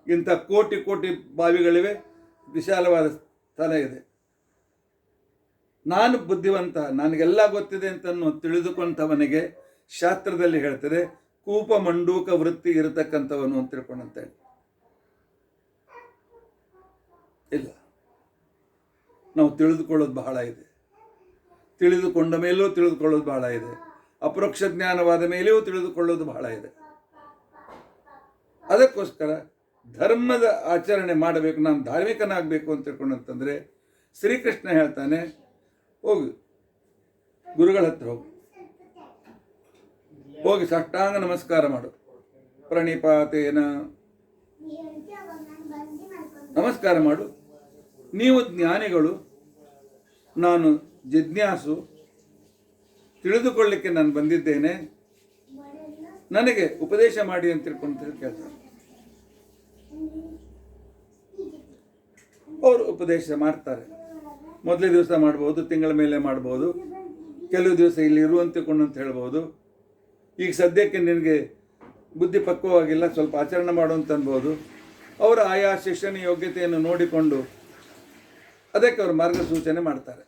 ಇಂಥ ಕೋಟಿ ಕೋಟಿ ಬಾವಿಗಳಿವೆ, ವಿಶಾಲವಾದ ಸ್ಥಳ ಇದೆ. ನಾನು ಬುದ್ಧಿವಂತ, ನನಗೆಲ್ಲ ಗೊತ್ತಿದೆ ಅಂತನ್ನು ತಿಳಿದುಕೊಂಡವನಿಗೆ ಶಾಸ್ತ್ರದಲ್ಲಿ ಹೇಳ್ತಾರೆ ಕೂಪ ಮಂಡೂಕ ವೃತ್ತಿ ಇರತಕ್ಕಂಥವನು ಅಂತ ತಿಳ್ಕೊಂಡಂತೇಳಿ. ಇಲ್ಲ, ನಾವು ತಿಳಿದುಕೊಳ್ಳೋದು ಬಹಳ ಇದೆ. ತಿಳಿದುಕೊಂಡ ಮೇಲೂ ತಿಳಿದುಕೊಳ್ಳೋದು ಬಹಳ ಇದೆ. ಅಪರೋಕ್ಷ ಜ್ಞಾನವಾದ ಮೇಲೆಯೂ ತಿಳಿದುಕೊಳ್ಳೋದು ಬಹಳ ಇದೆ. ಅದಕ್ಕೋಸ್ಕರ ಧರ್ಮದ ಆಚರಣೆ ಮಾಡಬೇಕು, ನಾನು ಧಾರ್ಮಿಕನಾಗಬೇಕು ಅಂತ ತಿಳ್ಕೊಂಡಂತಂದರೆ ಶ್ರೀಕೃಷ್ಣ ಹೇಳ್ತಾನೆ, ಹೋಗಿ ಗುರುಗಳ ಹತ್ರ ಹೋಗಿ ಸಾಷ್ಟಾಂಗ ನಮಸ್ಕಾರ ಮಾಡು. ಪ್ರಣಿಪಾತೇನ ನಮಸ್ಕಾರ ಮಾಡು. ನೀವು ಜ್ಞಾನಿಗಳು, ನಾನು ಜಿಜ್ಞಾಸು, ತಿಳಿದುಕೊಳ್ಳಿಕ್ಕೆ ನಾನು ಬಂದಿದ್ದೇನೆ, ನನಗೆ ಉಪದೇಶ ಮಾಡಿ ಅಂತ ತಿಳ್ಕೊಂಡು ಕೇಳ್ತಾರೆ. ಅವರು ಉಪದೇಶ ಮಾಡ್ತಾರೆ. ಮೊದಲೇ ದಿವಸ ಮಾಡ್ಬೋದು, ತಿಂಗಳ ಮೇಲೆ ಮಾಡ್ಬೋದು, ಕೆಲವು ದಿವಸ ಇಲ್ಲಿ ಇರುವಂತಿಕೊಂಡು ಅಂತ ಹೇಳ್ಬೋದು. ಈಗ ಸದ್ಯಕ್ಕೆ ನಿನಗೆ ಬುದ್ಧಿ ಪಕ್ವವಾಗಿಲ್ಲ, ಸ್ವಲ್ಪ ಆಚರಣೆ ಮಾಡು ಅಂತ ಅನ್ಬೋದು. ಅವರ ಆಯಾ ಶಿಕ್ಷಣ ಯೋಗ್ಯತೆಯನ್ನು ನೋಡಿಕೊಂಡು ಅದಕ್ಕೆ ಅವರು ಮಾರ್ಗಸೂಚನೆ ಮಾಡ್ತಾರೆ.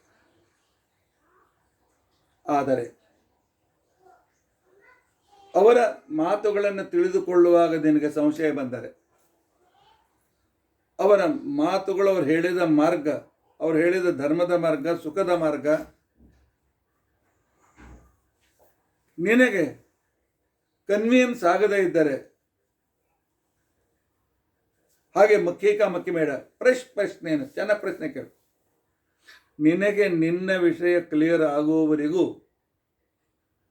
ಆದರೆ ಅವರ ಮಾತುಗಳನ್ನು ತಿಳಿದುಕೊಳ್ಳುವಾಗ ನಿನಗೆ ಸಂಶಯ ಬಂದರೆ, ಅವರ ಮಾತುಗಳು, ಅವರು ಹೇಳಿದ ಮಾರ್ಗ, ಅವರು ಹೇಳಿದ ಧರ್ಮದ ಮಾರ್ಗ, ಸುಖದ ಮಾರ್ಗ ನಿನಗೆ ಕನ್ವೀನ್ಸ್ ಆಗದೇ ಇದ್ದರೆ, ಹಾಗೆ ಮಕ್ಕಿ ಬೇಡ, ಪ್ರಶ್ನೆಯನ್ನು ಚೆನ್ನ ಪ್ರಶ್ನೆ ಕೇಳು. ನಿನಗೆ ನಿನ್ನ ವಿಷಯ ಕ್ಲಿಯರ್ ಆಗುವವರೆಗೂ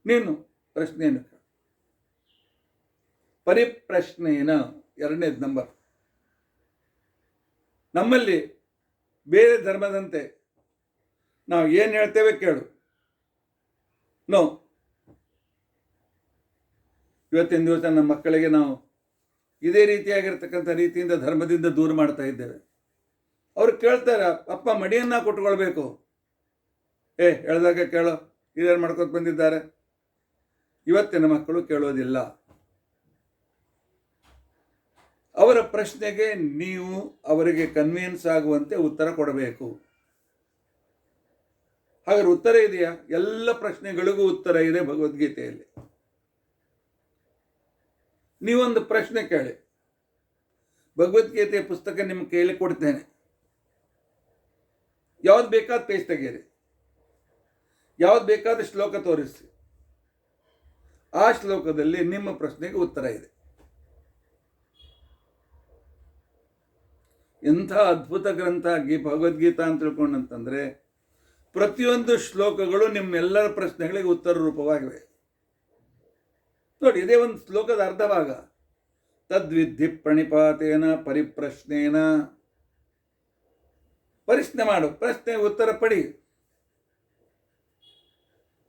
ನೀನು ಪ್ರಶ್ನೆಯನ್ನು ಕೇಳು. ಪರಿಪ್ರಶ್ನೆಯನ ಎರಡನೇದು ನಂಬರ್. ನಮ್ಮಲ್ಲಿ ಬೇರೆ ಧರ್ಮದಂತೆ ನಾವು ಏನು ಹೇಳ್ತೇವೆ ಕೇಳು, ನೋ. ಇವತ್ತಿನ ದಿವಸ ನಮ್ಮ ಮಕ್ಕಳಿಗೆ ನಾವು ಇದೇ ರೀತಿಯಾಗಿರ್ತಕ್ಕಂಥ ರೀತಿಯಿಂದ ಧರ್ಮದಿಂದ ದೂರ ಮಾಡ್ತಾ ಇದ್ದೇವೆ. ಅವ್ರು ಕೇಳ್ತಾರೆ, ಅಪ್ಪ ಮಡಿಯನ್ನು ಕೊಟ್ಕೊಳ್ಬೇಕು. ಹೇಳ್ದಾಗ ಕೇಳೋ, ಹಿರಿಯರು ಮಾಡ್ಕೊತ ಬಂದಿದ್ದಾರೆ. ಇವತ್ತಿನ ಮಕ್ಕಳು ಕೇಳೋದಿಲ್ಲ. ಅವರ ಪ್ರಶ್ನೆಗೆ ನೀವು ಅವರಿಗೆ ಕನ್ವಿನ್ಸ್ ಆಗುವಂತೆ ಉತ್ತರ ಕೊಡಬೇಕು. ಹಾಗಾದ್ರೆ ಉತ್ತರ ಇದೆಯಾ? ಎಲ್ಲ ಪ್ರಶ್ನೆಗಳಿಗೂ ಉತ್ತರ ಇದೆ ಭಗವದ್ಗೀತೆಯಲ್ಲಿ. ನೀವೊಂದು ಪ್ರಶ್ನೆ ಕೇಳಿ, ಭಗವದ್ಗೀತೆಯ ಪುಸ್ತಕ ನಿಮ್ಮ ಕೈಯಲ್ಲಿ ಕೊಡ್ತೇನೆ, ಯಾವ್ದು ಬೇಕಾದ ಪೇಜ್ ತೆಗೀರಿ, ಯಾವ್ದು ಬೇಕಾದ ಶ್ಲೋಕ ತೋರಿಸಿ, ಆ ಶ್ಲೋಕದಲ್ಲಿ ನಿಮ್ಮ ಪ್ರಶ್ನೆಗೆ ಉತ್ತರ ಇದೆ. ಎಂಥ ಅದ್ಭುತ ಗ್ರಂಥ ಭಗವದ್ಗೀತಾ ಅಂತ ತಿಳ್ಕೊಂಡಂತಂದ್ರೆ, ಪ್ರತಿಯೊಂದು ಶ್ಲೋಕಗಳು ನಿಮ್ಮೆಲ್ಲರ ಪ್ರಶ್ನೆಗಳಿಗೆ ಉತ್ತರ ರೂಪವಾಗಿವೆ. ನೋಡಿ, ಇದೇ ಒಂದು ಶ್ಲೋಕದ ಅರ್ಧ ಭಾಗ. ತದ್ವಿಧಿ ಪ್ರಣಿಪಾತೇನ ಪರಿಪ್ರಶ್ನೇನ. ಪ್ರಶ್ನೆ ಮಾಡು, ಪ್ರಶ್ನೆ ಉತ್ತರ ಪಡಿ.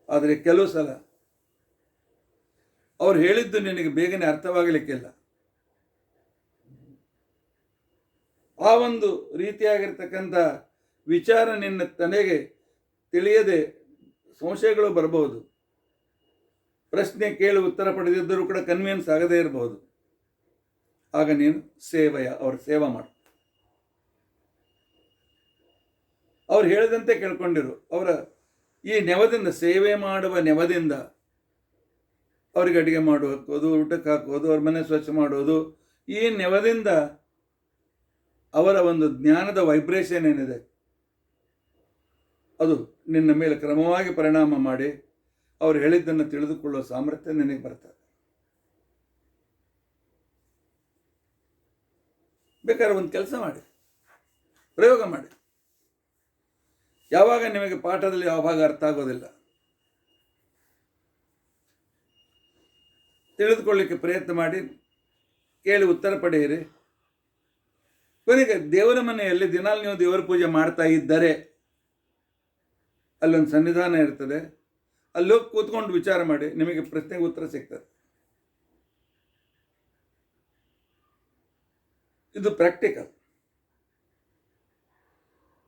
ಆದರೆ ಕೆಲವು ಸಲ ಅವ್ರು ಹೇಳಿದ್ದು ನಿನಗೆ ಬೇಗನೆ ಅರ್ಥವಾಗಲಿಕ್ಕಿಲ್ಲ. ಆ ಒಂದು ರೀತಿಯಾಗಿರ್ತಕ್ಕಂಥ ವಿಚಾರ ನಿನ್ನ ತಲೆಗೆ ತಿಳಿಯದೆ ಸಂಶಯಗಳು ಬರಬಹುದು. ಪ್ರಶ್ನೆ ಕೇಳಿ ಉತ್ತರ ಪಡೆದಿದ್ದರೂ ಕೂಡ ಕನ್ವಿನ್ಸ್ ಆಗದೇ ಇರಬಹುದು. ಆಗ ನೀನು ಅವ್ರ ಸೇವಾ ಮಾಡು. ಅವ್ರು ಹೇಳಿದಂತೆ ಕೇಳ್ಕೊಂಡಿರು. ಅವರ ಈ ನೆವದಿಂದ, ಸೇವೆ ಮಾಡುವ ನೆವದಿಂದ ಅವ್ರಿಗೆ ಅಡುಗೆ ಮಾಡು ಹಾಕೋದು, ಊಟಕ್ಕೆ ಹಾಕೋದು, ಅವ್ರ ಮನೆ ಸ್ವಚ್ಛ ಮಾಡೋದು, ಈ ನೆವದಿಂದ ಅವರ ಒಂದು ಜ್ಞಾನದ ವೈಬ್ರೇಷನ್ ಏನಿದೆ ಅದು ನಿನ್ನ ಮೇಲೆ ಕ್ರಮವಾಗಿ ಪರಿಣಾಮ ಮಾಡಿ ಅವರು ಹೇಳಿದ್ದನ್ನು ತಿಳಿದುಕೊಳ್ಳುವ ಸಾಮರ್ಥ್ಯ ನಿನಗೆ ಬರ್ತದೆ. ಬೇಕಾದ್ರೆ ಒಂದು ಕೆಲಸ ಮಾಡಿ, ಪ್ರಯೋಗ ಮಾಡಿ. ಯಾವಾಗ ನಿಮಗೆ ಪಾಠದಲ್ಲಿ ಯಾವ ಭಾಗ ಅರ್ಥ ಆಗೋದಿಲ್ಲ, ತಿಳಿದುಕೊಳ್ಳಿಕ್ಕೆ ಪ್ರಯತ್ನ ಮಾಡಿ, ಕೇಳಿ ಉತ್ತರ ಪಡೆಯಿರಿ. ಕೊನೆಗೆ ದೇವರ ಮನೆಯಲ್ಲಿ ದಿನಾಲು ನೀವು ದೇವರ ಪೂಜೆ ಮಾಡ್ತಾ ಇದ್ದರೆ ಅಲ್ಲೊಂದು ಸನ್ನಿಧಾನ ಇರ್ತದೆ, ಅಲ್ಲಿ ಹೋಗಿ ಕೂತ್ಕೊಂಡು ವಿಚಾರ ಮಾಡಿ, ನಿಮಗೆ ಪ್ರಶ್ನೆಗೆ ಉತ್ತರ ಸಿಗ್ತದೆ. ಇದು ಪ್ರಾಕ್ಟಿಕಲ್.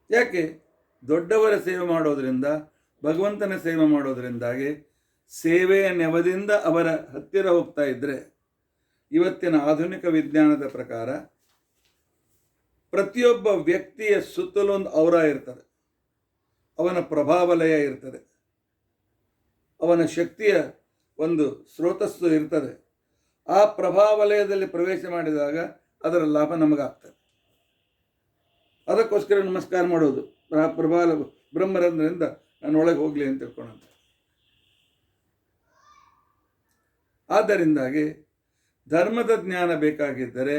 ಯಾಕೆ? ದೊಡ್ಡವರ ಸೇವೆ ಮಾಡೋದ್ರಿಂದ, ಭಗವಂತನ ಸೇವೆ ಮಾಡೋದ್ರಿಂದಾಗಿ ಸೇವೆಯ ನೆವದಿಂದ ಅವರ ಹತ್ತಿರ ಹೋಗ್ತಾ ಇದ್ದರೆ, ಇವತ್ತಿನ ಆಧುನಿಕ ವಿಜ್ಞಾನದ ಪ್ರಕಾರ ಪ್ರತಿಯೊಬ್ಬ ವ್ಯಕ್ತಿಯ ಸುತ್ತಲೊಂದು ಔರ ಇರ್ತದೆ, ಅವನ ಪ್ರಭಾವಲಯ ಇರ್ತದೆ, ಅವನ ಶಕ್ತಿಯ ಒಂದು ಸ್ರೋತಸ್ಸು ಇರ್ತದೆ. ಆ ಪ್ರಭಾವಲಯದಲ್ಲಿ ಪ್ರವೇಶ ಮಾಡಿದಾಗ ಅದರ ಲಾಭ ನಮಗಾಗ್ತದೆ. ಅದಕ್ಕೋಸ್ಕರ ನಮಸ್ಕಾರ ಮಾಡೋದು, ಬ್ರಹ್ಮರಂಧ್ರದಿಂದ ನಾನು ಒಳಗೆ ಹೋಗಲಿ ಅಂತ ತಿಳ್ಕೊಳ್ಳೋದು. ಆದ್ದರಿಂದಾಗಿ ಧರ್ಮದ ಜ್ಞಾನ ಬೇಕಾಗಿದ್ದರೆ,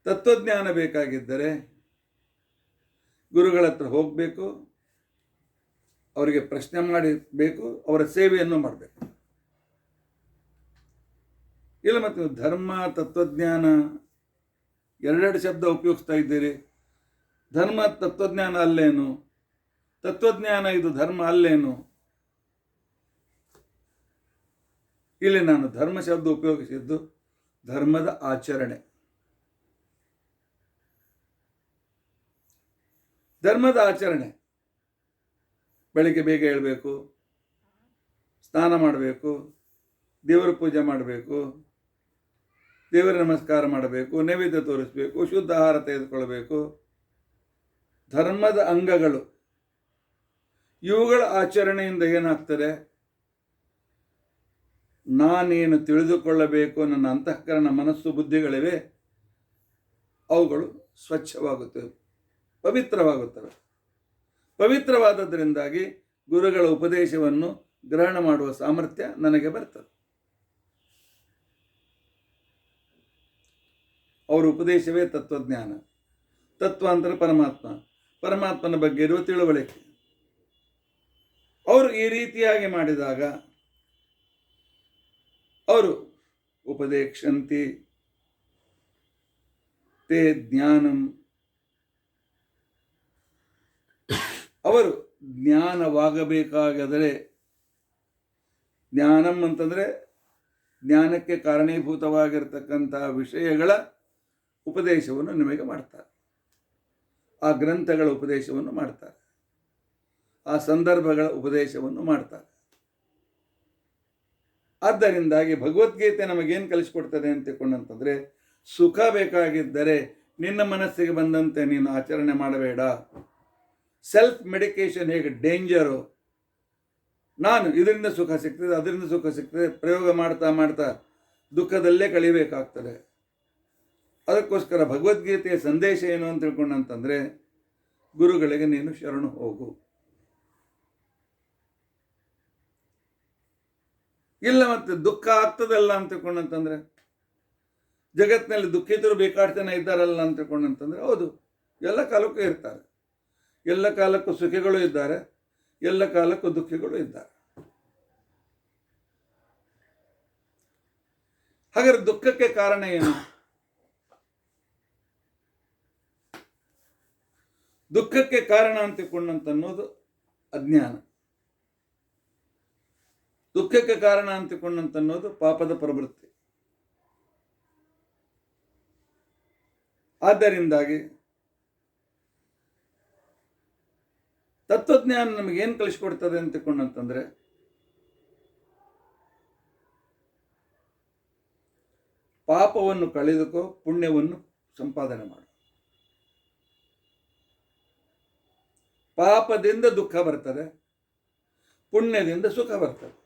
ತತ್ವಜ್ಞಾನ ಬೇಕಾಗಿದ್ದರೆ ಗುರುಗಳ ಹತ್ರ ಹೋಗಬೇಕು, ಅವರಿಗೆ ಪ್ರಶ್ನೆ ಮಾಡಬೇಕು, ಅವರ ಸೇವೆಯನ್ನು ಮಾಡಬೇಕು. ಇಲ್ಲ ಮತ್ತು ಧರ್ಮ ತತ್ವಜ್ಞಾನ ಎರಡೆರಡು ಶಬ್ದ ಉಪಯೋಗಿಸ್ತಾ ಇದ್ದೀರಿ. ಧರ್ಮ ತತ್ವಜ್ಞಾನ ಅಲ್ಲೇನು, ತತ್ವಜ್ಞಾನ ಇದು ಧರ್ಮ ಅಲ್ಲೇನು? ಇಲ್ಲಿ ನಾನು ಧರ್ಮ ಶಬ್ದ ಉಪಯೋಗಿಸಿದ್ದು ಧರ್ಮದ ಆಚರಣೆ. ಧರ್ಮದ ಆಚರಣೆ ಬೆಳಿಗ್ಗೆ ಬೇಗ ಏಳಬೇಕು, ಸ್ನಾನ ಮಾಡಬೇಕು, ದೇವರ ಪೂಜೆ ಮಾಡಬೇಕು, ದೇವರ ನಮಸ್ಕಾರ ಮಾಡಬೇಕು, ನೈವೇದ್ಯ ತೋರಿಸಬೇಕು, ಶುದ್ಧ ಆಹಾರ ತೆಗೆದುಕೊಳ್ಳಬೇಕು. ಧರ್ಮದ ಅಂಗಗಳು. ಇವುಗಳ ಆಚರಣೆಯಿಂದ ಏನಾಗ್ತದೆ? ನಾನೇನು ತಿಳಿದುಕೊಳ್ಳಬೇಕು, ನನ್ನ ಅಂತಃಕರಣ ಮನಸ್ಸು ಬುದ್ಧಿಗಳಿವೆ, ಅವುಗಳು ಸ್ವಚ್ಛವಾಗುತ್ತವೆ, ಪವಿತ್ರವಾಗುತ್ತವೆ. ಪವಿತ್ರವಾದದ್ರಿಂದಾಗಿ ಗುರುಗಳ ಉಪದೇಶವನ್ನು ಗ್ರಹಣ ಮಾಡುವ ಸಾಮರ್ಥ್ಯ ನನಗೆ ಬರ್ತದೆ. ಅವರ ಉಪದೇಶವೇ ತತ್ವಜ್ಞಾನ. ತತ್ವ ಅಂದರೆ ಪರಮಾತ್ಮ, ಪರಮಾತ್ಮನ ಬಗ್ಗೆ ಇರುವ ತಿಳುವಳಿಕೆ. ಅವರು ಈ ರೀತಿಯಾಗಿ ಮಾಡಿದಾಗ ಅವರು ಉಪದೇಶಂತಿ ತೇ ಜ್ಞಾನಂ, ಅವರು ಜ್ಞಾನವಾಗಬೇಕಾದರೆ, ಜ್ಞಾನಂ ಅಂತಂದರೆ ಜ್ಞಾನಕ್ಕೆ ಕಾರಣೀಭೂತವಾಗಿರ್ತಕ್ಕಂತಹ ವಿಷಯಗಳ ಉಪದೇಶವನ್ನು ನಿಮಗೆ ಮಾಡ್ತಾರೆ, ಆ ಗ್ರಂಥಗಳ ಉಪದೇಶವನ್ನು ಮಾಡ್ತಾರೆ, ಆ ಸಂದರ್ಭಗಳ ಉಪದೇಶವನ್ನು ಮಾಡ್ತಾರೆ. ಆದ್ದರಿಂದಾಗಿ ಭಗವದ್ಗೀತೆ ನಮಗೇನು ಕಲಿಸ್ಕೊಡ್ತದೆ ಅಂತ ತಿಳ್ಕೊಂಡಂತಂದರೆ, ಸುಖ ಬೇಕಾಗಿದ್ದರೆ ನಿನ್ನ ಮನಸ್ಸಿಗೆ ಬಂದಂತೆ ನೀನು ಆಚರಣೆ ಮಾಡಬೇಡ. ಸೆಲ್ಫ್ ಮೆಡಿಕೇಶನ್ ಹೇಗೆ ಡೇಂಜರು, ನಾನು ಇದರಿಂದ ಸುಖ ಸಿಗ್ತದೆ, ಅದರಿಂದ ಸುಖ ಸಿಗ್ತದೆ, ಪ್ರಯೋಗ ಮಾಡ್ತಾ ಮಾಡ್ತಾ ದುಃಖದಲ್ಲೇ ಕಳಿಬೇಕಾಗ್ತದೆ. ಅದಕ್ಕೋಸ್ಕರ ಭಗವದ್ಗೀತೆಯ ಸಂದೇಶ ಏನು ಅಂತ ತಿಳ್ಕೊಂಡಂತಂದರೆ, ಗುರುಗಳಿಗೆ ನೀನು ಶರಣು ಹೋಗು. ಇಲ್ಲ ಮತ್ತೆ ದುಃಖ ಆಗ್ತದಲ್ಲ ಅಂತ ತಿಳ್ಕೊಂಡಂತಂದರೆ, ಜಗತ್ತಿನಲ್ಲಿ ದುಃಖಿತರು ಬೇಕಾಷ್ಟು ಜನ ಇದ್ದಾರಲ್ಲ ಅಂತ ತಿಳ್ಕೊಂಡಂತಂದರೆ, ಹೌದು, ಎಲ್ಲ ಕಾಲಕ್ಕೂ ಇರ್ತಾರೆ, ಎಲ್ಲ ಕಾಲಕ್ಕೂ ಸುಖಿಗಳು ಇದ್ದಾರೆ, ಎಲ್ಲ ಕಾಲಕ್ಕೂ ದುಃಖಿಗಳು ಇದ್ದಾರೆ. ಹಾಗಾದ್ರೆ ದುಃಖಕ್ಕೆ ಕಾರಣ ಏನು? ದುಃಖಕ್ಕೆ ಕಾರಣ ಅಂತ ತಿಳ್ಕೊಂಡಂತನ್ನೋದು ಅಜ್ಞಾನ. ದುಃಖಕ್ಕೆ ಕಾರಣ ಅಂತ ತಿಳ್ಕೊಂಡಂತನ್ನೋದು ಪಾಪದ ಪ್ರವೃತ್ತಿ. ಆದ್ದರಿಂದಾಗಿ ತತ್ವಜ್ಞಾನ ನಮಗೇನು ಕಲಿಸ್ಕೊಡ್ತದೆ ಅಂತ ತಿಳ್ಕೊಂಡಂತಂದ್ರೆ, ಪಾಪವನ್ನು ಕಳೆದುಕೋ, ಪುಣ್ಯವನ್ನು ಸಂಪಾದನೆ ಮಾಡು. ಪಾಪದಿಂದ ದುಃಖ ಬರ್ತದೆ, ಪುಣ್ಯದಿಂದ ಸುಖ ಬರ್ತದೆ.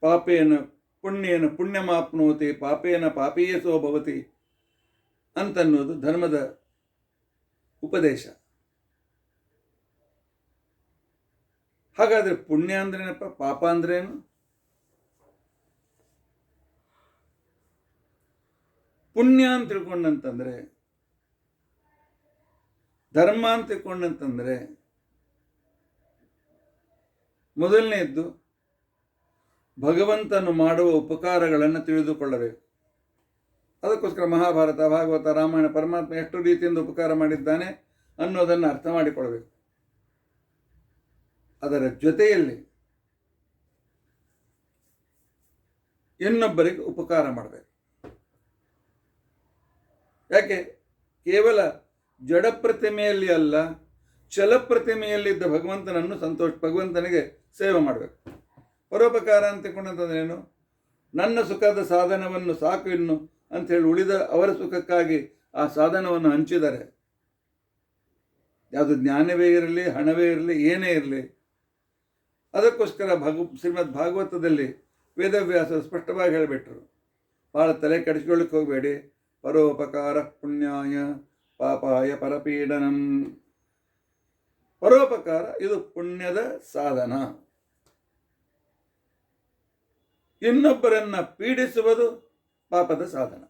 ಪಾಪೇನ ಪುಣ್ಯೇನ ಪುಣ್ಯಮಾಪ್ನೋತಿ ಪಾಪೇನ ಪಾಪೀಯಸೋ ಭವತಿ ಅಂತನ್ನೋದು ಧರ್ಮದ ಉಪದೇಶ. ಹಾಗಾದರೆ ಪುಣ್ಯ ಅಂದ್ರೇನಪ್ಪ, ಪಾಪ ಅಂದ್ರೇನು? ಪುಣ್ಯ ಅಂತ ತಿಳ್ಕೊಂಡಂತಂದ್ರೆ, ಧರ್ಮ ಅಂತ ತಿಳ್ಕೊಂಡಂತಂದ್ರೆ, ಮೊದಲನೆಯದ್ದು ಭಗವಂತನು ಮಾಡುವ ಉಪಕಾರಗಳನ್ನು ತಿಳಿದುಕೊಳ್ಳಬೇಕು. ಅದಕ್ಕೋಸ್ಕರ ಮಹಾಭಾರತ, ಭಾಗವತ, ರಾಮಾಯಣ, ಪರಮಾತ್ಮ ಎಷ್ಟು ರೀತಿಯಿಂದ ಉಪಕಾರ ಮಾಡಿದ್ದಾನೆ ಅನ್ನೋದನ್ನು ಅರ್ಥ ಮಾಡಿಕೊಳ್ಳಬೇಕು. ಅದರ ಜೊತೆಯಲ್ಲಿ ಇನ್ನೊಬ್ಬರಿಗೆ ಉಪಕಾರ ಮಾಡಬೇಕು. ಯಾಕೆ? ಕೇವಲ ಜಡ ಪ್ರತಿಮೆಯಲ್ಲಿ ಅಲ್ಲ, ಛಲ ಪ್ರತಿಮೆಯಲ್ಲಿದ್ದ ಭಗವಂತನಿಗೆ ಸೇವೆ ಮಾಡಬೇಕು. ಪರೋಪಕಾರ ಅಂತ ತಿಳ್ಕೊಂಡಂತಂದ್ರೇನು? ನನ್ನ ಸುಖದ ಸಾಧನವನ್ನು ಸಾಕು ಇನ್ನು ಅಂಥೇಳಿ ಉಳಿದ ಅವರ ಸುಖಕ್ಕಾಗಿ ಆ ಸಾಧನವನ್ನು ಹಂಚಿದರೆ, ಯಾವುದು ಜ್ಞಾನವೇ ಇರಲಿ, ಹಣವೇ ಇರಲಿ, ಏನೇ ಇರಲಿ, ಅದಕ್ಕೋಸ್ಕರ ಶ್ರೀಮದ್ ಭಾಗವತದಲ್ಲಿ ವೇದವ್ಯಾಸರು ಸ್ಪಷ್ಟವಾಗಿ ಹೇಳಿಬಿಟ್ರು, ಭಾಳ ತಲೆ ಕೆಡಿಸ್ಕೊಳ್ಳಿಕ್ಕೆ ಹೋಗಬೇಡಿ. ಪರೋಪಕಾರ ಪುಣ್ಯಾಯ ಪಾಪಾಯ ಪರಪೀಡನಂ. ಪರೋಪಕಾರ ಇದು ಪುಣ್ಯದ ಸಾಧನ. ಇನ್ನೊಬ್ಬರನ್ನ ಪೀಡಿಸುವುದು ಪಾಪದ ಸಾಧನ.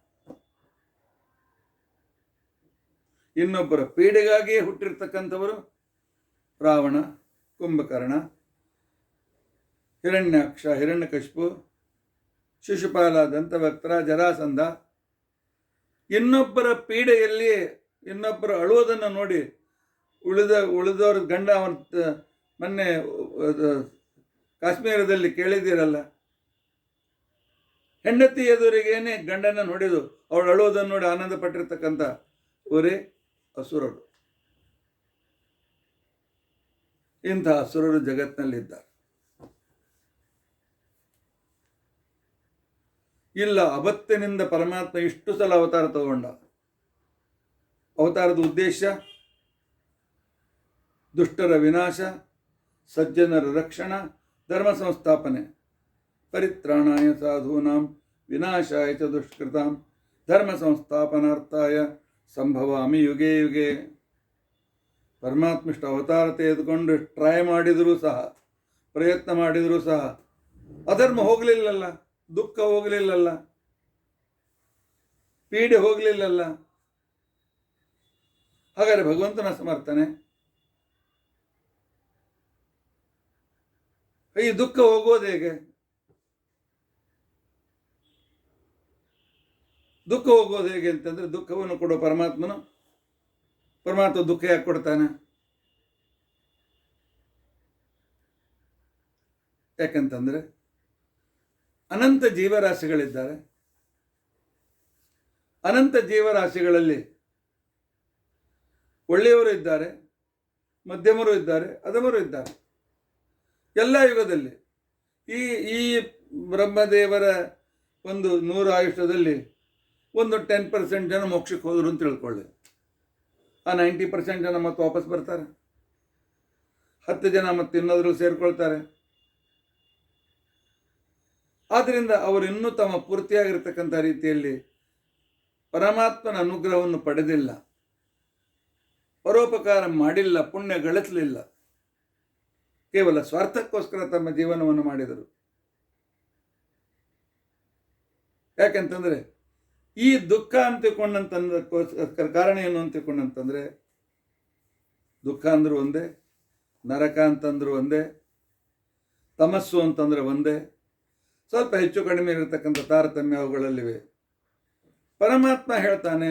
ಇನ್ನೊಬ್ಬರ ಪೀಡೆಗಾಗಿಯೇ ಹುಟ್ಟಿರ್ತಕ್ಕಂಥವರು ರಾವಣ, ಕುಂಭಕರ್ಣ, ಹಿರಣ್ಯಾಕ್ಷ, ಹಿರಣ್ಯಕಶಿಪು, ಶಿಶುಪಾಲ, ದಂತವಕ್ತ್ರ, ಜರಾಸಂಧ. ಇನ್ನೊಬ್ಬರ ಪೀಡೆಯಲ್ಲಿ ಇನ್ನೊಬ್ಬರು ಅಳುವುದನ್ನು ನೋಡಿ ಉಳಿದವ್ರ ಗಂಡ ಮೊನ್ನೆ ಕಾಶ್ಮೀರದಲ್ಲಿ ಕೇಳಿದ್ದೀರಲ್ಲ, ಹೆಂಡತಿ ಎದುರಿಗೇನೆ ಗಂಡನ ನೋಡಿದು ಅವಳು ಅಳುವುದನ್ನು ನೋಡಿ ಆನಂದ ಪಟ್ಟಿರ್ತಕ್ಕಂಥ ಅವರೇ ಅಸುರರು. ಇಂಥ ಅಸುರರು ಜಗತ್ತಿನಲ್ಲಿದ್ದಾರೆ. ಇಲ್ಲ, ಅವತ್ತಿನಿಂದ ಪರಮಾತ್ಮ ಇಷ್ಟು ಸಲ ಅವತಾರ ತಗೊಂಡ. ಅವತಾರದ ಉದ್ದೇಶ ದುಷ್ಟರ ವಿನಾಶ, ಸಜ್ಜನರ ರಕ್ಷಣಾ, ಧರ್ಮ ಸಂಸ್ಥಾಪನೆ. ಪರಿತ್ರಾಣಾಯ ಸಾಧೂನಾಂ ವಿನಾಶಾಯ ಚ ದುಷ್ಕೃತಾಂ ಧರ್ಮ ಸಂಸ್ಥಾಪನಾರ್ಥಾಯ ಸಂಭವಾಮಿ ಯುಗೇ ಯುಗೇ. ಪರಮಾತ್ಮಿಷ್ಟ ಅವತಾರ ತೆಗೆದುಕೊಂಡು ಟ್ರೈ ಮಾಡಿದರೂ ಸಹ, ಪ್ರಯತ್ನ ಮಾಡಿದರೂ ಸಹ ಅಧರ್ಮ ಹೋಗಲಿಲ್ಲಲ್ಲ, ದುಃಖ ಹೋಗಲಿಲ್ಲಲ್ಲ, ಪೀಡೆ ಹೋಗಲಿಲ್ಲಲ್ಲ. ಹಾಗಾದರೆ ಭಗವಂತನ ಸಮರ್ಥನೆ. ಈ ದುಃಖ ಹೋಗೋದು ಹೇಗೆ? ದುಃಖ ಹೋಗೋದು ಹೇಗೆ ಅಂತಂದ್ರೆ, ದುಃಖವನ್ನು ಕೊಡೋ ಪರಮಾತ್ಮ ದುಃಖ ಯಾಕೆ ಕೊಡ್ತಾನೆ? ಯಾಕಂತಂದ್ರೆ ಅನಂತ ಜೀವರಾಶಿಗಳಿದ್ದಾರೆ. ಅನಂತ ಜೀವರಾಶಿಗಳಲ್ಲಿ ಒಳ್ಳೆಯವರು ಇದ್ದಾರೆ, ಮಧ್ಯಮರು ಇದ್ದಾರೆ, ಅಧಮರು ಇದ್ದಾರೆ. ಎಲ್ಲ ಯುಗದಲ್ಲಿ ಈ ಬ್ರಹ್ಮದೇವರ ಒಂದು 100 ಆಯುಷ್ಯದಲ್ಲಿ ಒಂದು 10% ಜನ ಮೋಕ್ಷಕ್ಕೆ ಹೋದರು ಅಂತ ತಿಳ್ಕೊಳ್ಳಿ. ಆ 90% ಜನ ಮತ್ತೆ ವಾಪಸ್ ಬರ್ತಾರೆ. 10 ಜನ ಮತ್ತೆ ಇನ್ನೊಂದ್ರಲ್ಲಿ ಸೇರಿಕೊಳ್ತಾರೆ. ಆದ್ದರಿಂದ ಅವರು ಇನ್ನೂ ತಮ್ಮ ಪೂರ್ತಿಯಾಗಿರ್ತಕ್ಕಂಥ ರೀತಿಯಲ್ಲಿ ಪರಮಾತ್ಮನ ಅನುಗ್ರಹವನ್ನು ಪಡೆದಿಲ್ಲ, ಪರೋಪಕಾರ ಮಾಡಿಲ್ಲ, ಪುಣ್ಯ ಗಳಿಸಲಿಲ್ಲ. ಕೇವಲ ಸ್ವಾರ್ಥಕ್ಕೋಸ್ಕರ ತಮ್ಮ ಜೀವನವನ್ನು ಮಾಡಿದರು. ಯಾಕೆಂತಂದ್ರೆ ಈ ದುಃಖ ಅಂತಿಕೊಂಡಂತಂದ್ರೆ ಕಾರಣ ಏನು ಅಂತಿಕೊಂಡಂತಂದ್ರೆ, ದುಃಖ ಅಂದ್ರೂ ಒಂದೇ, ನರಕ ಅಂತಂದ್ರು ಒಂದೇ, ತಮಸ್ಸು ಅಂತಂದ್ರೆ ಒಂದೇ. ಸ್ವಲ್ಪ ಹೆಚ್ಚು ಕಡಿಮೆ ಇರತಕ್ಕಂಥ ತಾರತಮ್ಯ ಅವುಗಳಲ್ಲಿವೆ. ಪರಮಾತ್ಮ ಹೇಳ್ತಾನೆ,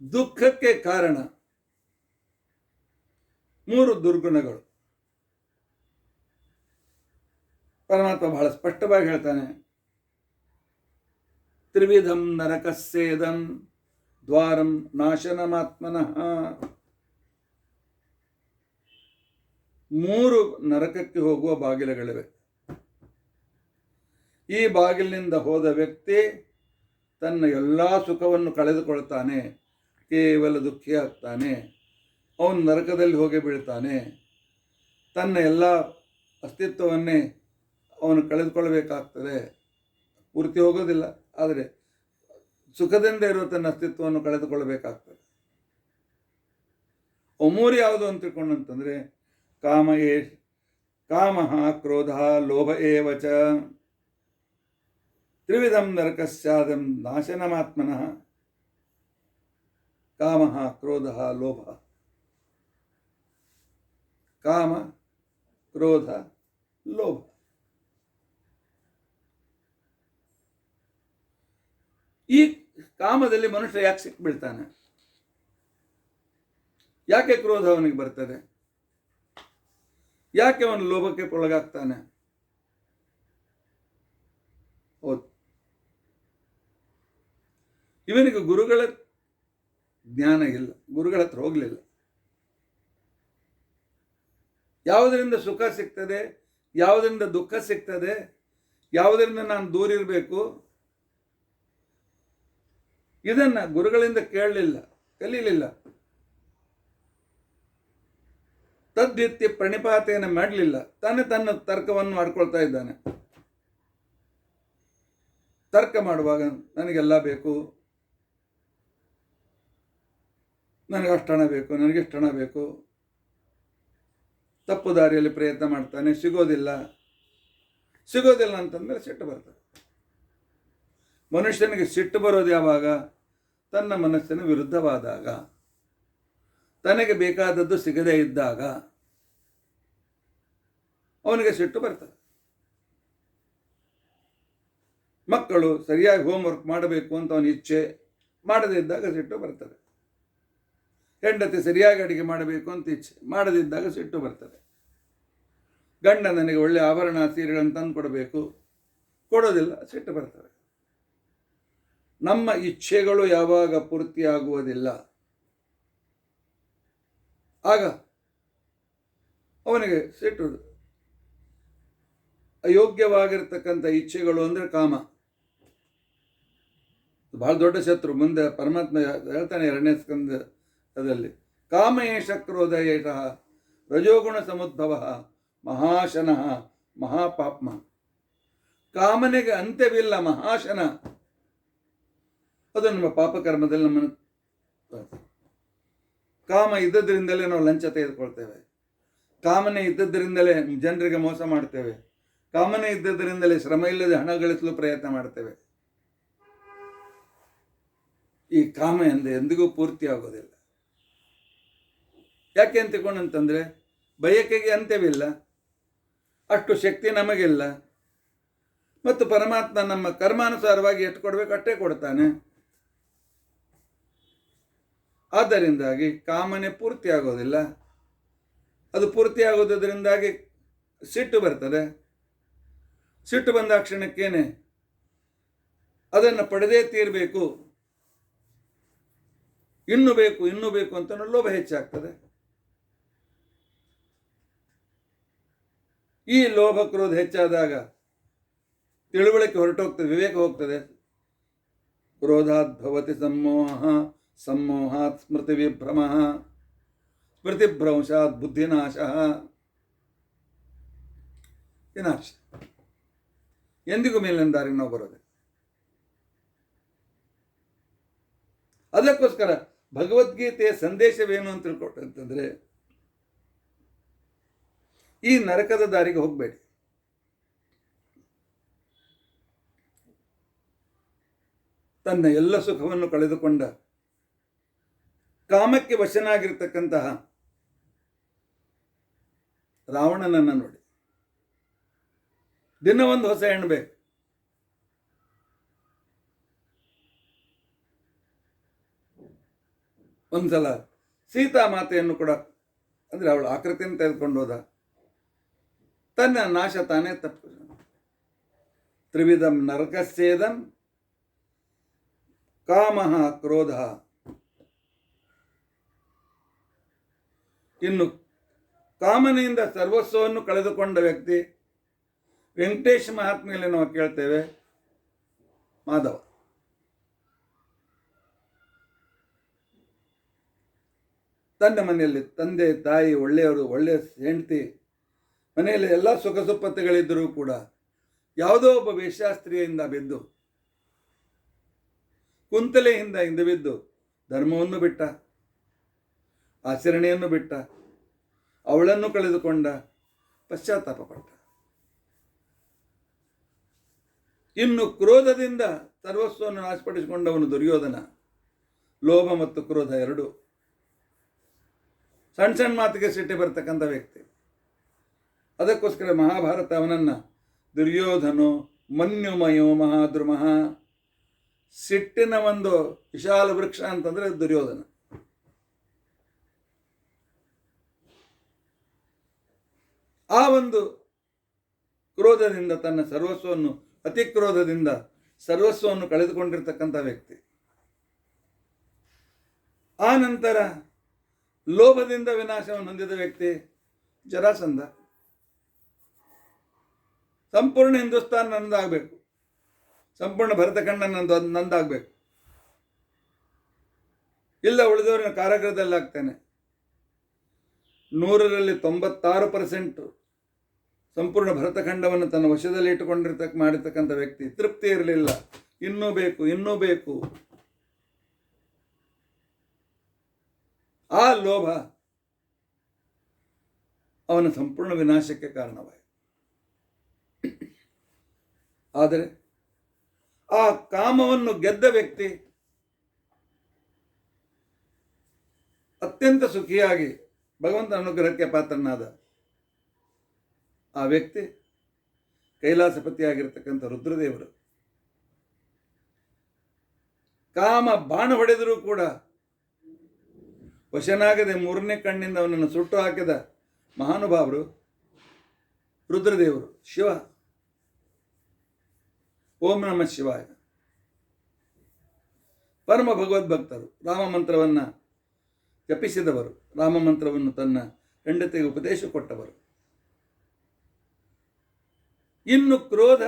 ದುಃಖಕ್ಕೆ ಕಾರಣ 3 ದುರ್ಗುಣಗಳು. ಪರಮಾತ್ಮ ಬಹಳ ಸ್ಪಷ್ಟವಾಗಿ ಹೇಳ್ತಾನೆ, ತ್ರಿವಿಧಂ ನರಕಸ್ಯೇದಂ ದ್ವಾರಂ ನಾಶನಮಾತ್ಮನಃ. 3 ನರಕಕ್ಕೆ ಹೋಗುವ ಬಾಗಿಲುಗಳಿವೆ. ಈ ಬಾಗಿಲಿನಿಂದ ಹೋದ ವ್ಯಕ್ತಿ ತನ್ನ ಎಲ್ಲ ಸುಖವನ್ನು ಕಳೆದುಕೊಳ್ತಾನೆ, ಕೇವಲ ದುಃಖಿ ಆಗ್ತಾನೆ, ಅವನು ನರಕದಲ್ಲಿ ಹೋಗಿ ಬೀಳ್ತಾನೆ, ತನ್ನ ಎಲ್ಲ ಅಸ್ತಿತ್ವವನ್ನೇ ಅವನು ಕಳೆದುಕೊಳ್ಳಬೇಕಾಗ್ತದೆ. ಪೂರ್ತಿ ಹೋಗೋದಿಲ್ಲ, ಆದರೆ ಸುಖದಿಂದ ಇರುವ ತನ್ನ ಅಸ್ತಿತ್ವವನ್ನು ಕಳೆದುಕೊಳ್ಳಬೇಕಾಗ್ತದೆ. ಮೂರು ಯಾವುದು ಅಂತ ತಿಳ್ಕೊಂಡಂತಂದರೆ ಕಾಮ ಕ್ರೋಧ ಲೋಭ ಏವ ಚ ತ್ರಿವಿಧಂ ನರಕಸ್ಯಾದಂ ನಾಶನಮಾತ್ಮನಃ. ಕಾಮ ಕ್ರೋಧ ಲೋಭ. ಕಾಮ ಕ್ರೋಧ ಲೋಭ. ಈ ಕಾಮದಲ್ಲಿ ಮನುಷ್ಯ ಯಾಕೆ ಸಿಕ್ಬಿಡ್ತಾನೆ? ಯಾಕೆ ಕ್ರೋಧ ಅವನಿಗೆ ಬರ್ತದೆ? ಯಾಕೆ ಅವನು ಲೋಭಕ್ಕೆ ಒಳಗಾಗ್ತಾನೆ? ಹೌದು, ಇವನಿಗೆ ಗುರುಗಳ ಜ್ಞಾನ ಇಲ್ಲ, ಗುರುಗಳ ಹತ್ರ ಹೋಗಲಿಲ್ಲ. ಯಾವುದರಿಂದ ಸುಖ ಸಿಗ್ತದೆ, ಯಾವುದರಿಂದ ದುಃಖ ಸಿಗ್ತದೆ, ಯಾವುದರಿಂದ ನಾನು ದೂರ ಇರಬೇಕು, ಇದನ್ನ ಗುರುಗಳಿಂದ ಕೇಳಲಿಲ್ಲ, ಕಲೀಲಿಲ್ಲ. ತದ್ವಿತ್ಯ ಪ್ರಣಿಪಾತೆಯನ್ನು ಮಾಡಲಿಲ್ಲ. ತಾನೇ ತನ್ನ ತರ್ಕವನ್ನು ಮಾಡ್ಕೊಳ್ತಾ ಇದ್ದಾನೆ. ತರ್ಕ ಮಾಡುವಾಗ ನನಗೆಲ್ಲ ಬೇಕು, ನನಗೆ ಅಷ್ಟು ಹಣ ಬೇಕು, ನನಗೆ ಇಷ್ಟು ಹಣ ಬೇಕು. ತಪ್ಪು ದಾರಿಯಲ್ಲಿ ಪ್ರಯತ್ನ ಮಾಡ್ತಾನೆ, ಸಿಗೋದಿಲ್ಲ ಅಂತಂದರೆ ಸಿಟ್ಟು ಬರ್ತದೆ. ಮನುಷ್ಯನಿಗೆ ಸಿಟ್ಟು ಬರೋದು ಯಾವಾಗ? ತನ್ನ ಮನಸ್ಸಿನ ವಿರುದ್ಧವಾದಾಗ, ತನಗೆ ಬೇಕಾದದ್ದು ಸಿಗದೇ ಇದ್ದಾಗ ಅವನಿಗೆ ಸಿಟ್ಟು ಬರ್ತದೆ. ಮಕ್ಕಳು ಸರಿಯಾಗಿ ಹೋಮ್ವರ್ಕ್ ಮಾಡಬೇಕು ಅಂತ ಅವನ ಇಚ್ಛೆ, ಮಾಡದೇ ಇದ್ದಾಗ ಸಿಟ್ಟು ಬರ್ತದೆ. ಹೆಂಡತಿ ಸರಿಯಾಗಿ ಅಡಿಗೆ ಮಾಡಬೇಕು ಅಂತ ಇಚ್ಛೆ, ಮಾಡದಿದ್ದಾಗ ಸಿಟ್ಟು ಬರ್ತದೆ. ಗಂಡ ನನಗೆ ಒಳ್ಳೆ ಆಭರಣ ಸೀರೆಗಳನ್ನು ತಂದು ಕೊಡಬೇಕು, ಕೊಡೋದಿಲ್ಲ, ಸಿಟ್ಟು ಬರ್ತದೆ. ನಮ್ಮ ಇಚ್ಛೆಗಳು ಯಾವಾಗ ಪೂರ್ತಿಯಾಗುವುದಿಲ್ಲ ಆಗ ಅವನಿಗೆ ಸಿಟ್ಟು. ಅಯೋಗ್ಯವಾಗಿರ್ತಕ್ಕಂಥ ಇಚ್ಛೆಗಳು ಅಂದರೆ ಕಾಮ, ಬಹಳ ದೊಡ್ಡ ಶತ್ರು. ಮುಂದೆ ಪರಮಾತ್ಮ ಹೇಳ್ತಾನೆ 2ನೇ ಸ್ಕಂದದಲ್ಲಿ, ಕಾಮ ಏಷ ಕ್ರೋಧ ಏಷಃ ರಜೋಗುಣ ಸಮುದ್ಭವ ಮಹಾಶನಃ ಮಹಾಪಾಪ್ಮ. ಕಾಮನೆಗೆ ಅಂತ್ಯವಿಲ್ಲ, ಮಹಾಶನ. ಅದು ನಮ್ಮ ಪಾಪಕರ್ಮದಲ್ಲಿ ನಮ್ಮನ್ನು. ಕಾಮ ಇದ್ದದ್ರಿಂದಲೇ ನಾವು ಲಂಚ ತೆಗೆದುಕೊಳ್ತೇವೆ, ಕಾಮನೆ ಇದ್ದದ್ರಿಂದಲೇ ಜನರಿಗೆ ಮೋಸ ಮಾಡ್ತೇವೆ, ಕಾಮನೆ ಇದ್ದದ್ರಿಂದಲೇ ಶ್ರಮ ಇಲ್ಲದೆ ಹಣ ಗಳಿಸಲು ಪ್ರಯತ್ನ ಮಾಡ್ತೇವೆ. ಈ ಕಾಮ ಎಂದಿಗೂ ಪೂರ್ತಿ ಆಗೋದಿಲ್ಲ. ಯಾಕೆ ಅಂತ ತಿಳ್ಕೊಂಡಂತಂದ್ರೆ ಬಯಕೆಗೆ ಅಂತ್ಯವಿಲ್ಲ, ಅಷ್ಟು ಶಕ್ತಿ ನಮಗಿಲ್ಲ. ಮತ್ತು ಪರಮಾತ್ಮ ನಮ್ಮ ಕರ್ಮಾನುಸಾರವಾಗಿ ಎಷ್ಟು ಕೊಡಬೇಕು ಅಷ್ಟೇ ಕೊಡ್ತಾನೆ. ಆದ್ದರಿಂದಾಗಿ ಕಾಮನೆ ಪೂರ್ತಿ ಆಗೋದಿಲ್ಲ. ಅದು ಪೂರ್ತಿ ಆಗೋದ್ರಿಂದಾಗಿ ಸಿಟ್ಟು ಬರ್ತದೆ. ಸಿಟ್ಟು ಬಂದ ಕ್ಷಣಕ್ಕೇನೆ ಅದನ್ನು ಪಡೆದೇ ತೀರಬೇಕು, ಇನ್ನೂ ಬೇಕು ಅಂತ ಲೋಭ ಹೆಚ್ಚಾಗ್ತದೆ. ಈ ಲೋಭ ಕ್ರೋಧ ಹೆಚ್ಚಾದಾಗ ತಿಳುವಳಿಕೆ ಹೊರಟೋಗ್ತದೆ, ವಿವೇಕ ಹೋಗ್ತದೆ. ಕ್ರೋಧಾತ್ ಭವತಿ ಸಮ್ಮೋಹಾತ್ ಸ್ಮೃತಿ ವಿಭ್ರಮ, ಸ್ಮೃತಿಭ್ರಂಶಾತ್ ಬುದ್ಧಿನಾಶ. ವಿನಾಶ. ಎಂದಿಗೂ ಮೇಲಿನ ದಾರಿಗೆ ನಾವು ಬರೋದೆ. ಅದಕ್ಕೋಸ್ಕರ ಭಗವದ್ಗೀತೆಯ ಸಂದೇಶವೇನು ಅಂತ ತಿಳ್ಕೊಟ್ಟಂತಂದ್ರೆ, ಈ ನರಕದ ದಾರಿಗೆ ಹೋಗಬೇಡಿ. ತನ್ನ ಎಲ್ಲ ಸುಖವನ್ನು ಕಳೆದುಕೊಂಡ ಕಾಮಕ್ಕೆ ವಶನಾಗಿರ್ತಕ್ಕಂತಹ ರಾವಣನನ್ನು ನೋಡಿ. ದಿನ ಒಂದು ಹೊಸ ಹೆಣ್ಣು ಬೇಕು. ಒಂದ್ಸಲ ಸೀತಾ ಮಾತೆಯನ್ನು ಕೂಡ, ಅಂದ್ರೆ ಅವಳ ಆಕೃತಿಯನ್ನು ತೆಗೆದುಕೊಂಡು ಹೋದ. ತನ್ನ ನಾಶ ತಾನೇ ತಪ್ಪು. ತ್ರಿವಿಧಂ ನರಕಸ್ಯೇದಂ ಕಾಮ ಕ್ರೋಧ. ಇನ್ನು ಕಾಮನೆಯಿಂದ ಸರ್ವಸ್ವವನ್ನು ಕಳೆದುಕೊಂಡ ವ್ಯಕ್ತಿ ವೆಂಕಟೇಶ ಮಹಾತ್ಮೆಯಲ್ಲಿ ನಾವು ಕೇಳ್ತೇವೆ, ಮಾಧವ. ತನ್ನ ಮನೆಯಲ್ಲಿ ತಂದೆ ತಾಯಿ ಒಳ್ಳೆಯವರು, ಒಳ್ಳೆಯ ಹೆಂಡತಿ, ಮನೆಯಲ್ಲಿ ಎಲ್ಲ ಸುಖ ಸುಪ್ಪತ್ತುಗಳಿದ್ದರೂ ಕೂಡ ಯಾವುದೋ ಒಬ್ಬ ವೇಶ್ಯಾಸ್ತ್ರೀಯಿಂದ ಬಿದ್ದು, ಕುಂತಲೆಯಿಂದ ಹಿಂದೆ ಬಿದ್ದು ಧರ್ಮವನ್ನು ಬಿಟ್ಟ, ಆಚರಣೆಯನ್ನು ಬಿಟ್ಟ, ಅವಳನ್ನು ಕಳೆದುಕೊಂಡ, ಪಶ್ಚಾತ್ತಾಪ ಪಟ್ಟ. ಇನ್ನು ಕ್ರೋಧದಿಂದ ಸರ್ವಸ್ವವನ್ನು ನಾಶಪಡಿಸಿಕೊಂಡವನು ದುರ್ಯೋಧನ. ಲೋಭ ಮತ್ತು ಕ್ರೋಧ ಎರಡು ಸಣ್ಣ ಸಣ್ಣ ಮಾತಿಗೆ ಸಿಟ್ಟಿ ಬರ್ತಕ್ಕಂಥ ವ್ಯಕ್ತಿ. ಅದಕ್ಕೋಸ್ಕರ ಮಹಾಭಾರತ ಅವನನ್ನು ದುರ್ಯೋಧನೋ ಮನ್ಯುಮಯೋ ಮಹಾದ್ರುಮಃ, ಸಿಟ್ಟಿನ ಒಂದು ವಿಶಾಲ ವೃಕ್ಷ ಅಂತಂದರೆ ದುರ್ಯೋಧನ. ಆ ಒಂದು ಕ್ರೋಧದಿಂದ ತನ್ನ ಸರ್ವಸ್ವವನ್ನು, ಅತಿ ಕ್ರೋಧದಿಂದ ಸರ್ವಸ್ವವನ್ನು ಕಳೆದುಕೊಂಡಿರ್ತಕ್ಕಂಥ ವ್ಯಕ್ತಿ. ಆ ನಂತರ ಲೋಭದಿಂದ ವಿನಾಶವನ್ನು ಹೊಂದಿದ ವ್ಯಕ್ತಿ ಜರಾಸಂಧ. ಸಂಪೂರ್ಣ ಹಿಂದೂಸ್ತಾನ ನಂದಾಗಬೇಕು, ಸಂಪೂರ್ಣ ಭರತಖಂಡ ನಂದಾಗಬೇಕು, ಇಲ್ಲ ಉಳಿದವರನ್ನ ಕಾರಾಗೃಹದಲ್ಲಿ ಹಾಕ್ತೇನೆ. 100ರಲ್ಲಿ 96% ಸಂಪೂರ್ಣ ಭರತಖಂಡವನ್ನು ತನ್ನ ವಶದಲ್ಲಿ ಮಾಡಿರ್ತಕ್ಕಂಥ ವ್ಯಕ್ತಿ. ತೃಪ್ತಿ ಇರಲಿಲ್ಲ, ಇನ್ನೂ ಬೇಕು, ಇನ್ನೂ ಬೇಕು. ಆ ಲೋಭ ಅವನ ಸಂಪೂರ್ಣ ವಿನಾಶಕ್ಕೆ ಕಾರಣವಾಯಿತು. ಆದರೆ ಆ ಕಾಮವನ್ನು ಗೆದ್ದ ವ್ಯಕ್ತಿ ಅತ್ಯಂತ ಸುಖಿಯಾಗಿ ಭಗವಂತನ ಅನುಗ್ರಹಕ್ಕೆ ಪಾತ್ರನಾದ ಆ ವ್ಯಕ್ತಿ ಕೈಲಾಸಪತಿಯಾಗಿರ್ತಕ್ಕಂಥ ರುದ್ರದೇವರು. ಕಾಮ ಬಾಣ ಹೊಡೆದರೂ ಕೂಡ ವಶನಾಗದೆ 3ನೇ ಕಣ್ಣಿಂದ ಅವನನ್ನು ಸುಟ್ಟು ಹಾಕಿದ ಮಹಾನುಭಾವರು ರುದ್ರದೇವರು, ಶಿವ. ಓಂ ನಮಃ ಶಿವಾಯ. ಪರಮ ಭಗವದ್ಭಕ್ತರು, ರಾಮ ಮಂತ್ರವನ್ನು ಜಪಿಸಿದವರು, ರಾಮ ಮಂತ್ರವನ್ನು ತನ್ನ ಹೆಂಡತಿಗೆ ಉಪದೇಶ ಕೊಟ್ಟವರು. ಇನ್ನು ಕ್ರೋಧ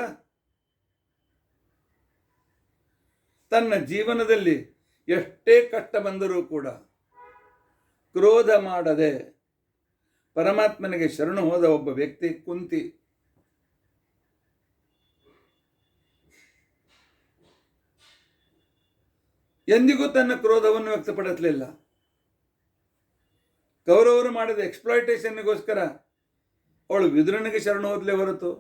ತನ್ನ ಜೀವನದಲ್ಲಿ ಎಷ್ಟೇ ಕಷ್ಟ ಬಂದರೂ ಕೂಡ ಕ್ರೋಧ ಮಾಡದೆ ಪರಮಾತ್ಮನಿಗೆ ಶರಣು ಹೋದ ಒಬ್ಬ ವ್ಯಕ್ತಿ ಕುಂತಿ. ಎಂದಿಗೂ ತನ್ನ ಕ್ರೋಧವನ್ನು ವ್ಯಕ್ತಪಡಿಸಲಿಲ್ಲ. ಕೌರವರು ಮಾಡಿದ ಎಕ್ಸ್ಪ್ಲಾಯ್ಟೇಷನ್ಗೋಸ್ಕರ ಅವಳು ವಿದುರನಿಗೆ ಶರಣು ಹೋದಲೇ ಹೊರತು,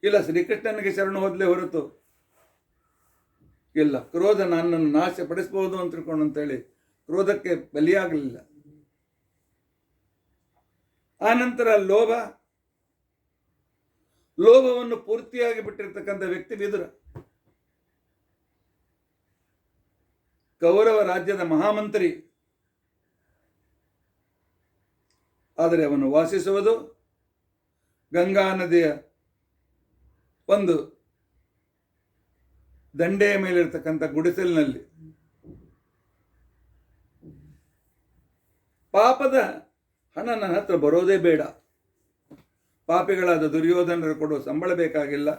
ಇಲ್ಲ ಶ್ರೀಕೃಷ್ಣನಿಗೆ ಶರಣು ಹೋದಲೇ ಹೊರತು, ಇಲ್ಲ ಕ್ರೋಧ ನನ್ನನ್ನು ನಾಶಪಡಿಸಬಹುದು ಅಂತ ತಿಳ್ಕೊಂಡು ಅಂತೇಳಿ ಕ್ರೋಧಕ್ಕೆ ಬಲಿಯಾಗಲಿಲ್ಲ. ಆನಂತರ ಲೋಭವನ್ನು ಪೂರ್ತಿಯಾಗಿ ಬಿಟ್ಟಿರ್ತಕ್ಕಂಥ ವ್ಯಕ್ತಿ ವಿದುರ. ಕೌರವ ರಾಜ್ಯದ ಮಹಾಮಂತ್ರಿ. ಆದರೆ ಅವನು ವಾಸಿಸುವುದು ಗಂಗಾ ನದಿಯ ಒಂದು ದಂಡೆಯ ಮೇಲಿರ್ತಕ್ಕಂಥ ಗುಡಿಸಲಿನಲ್ಲಿ. ಪಾಪದ ಹಣ ನನ್ನ ಹತ್ರ ಬರೋದೇ ಬೇಡ. ಪಾಪಿಗಳಾದ ದುರ್ಯೋಧನರು ಕೊಡುವ ಸಂಬಳ ಬೇಕಾಗಿಲ್ಲ,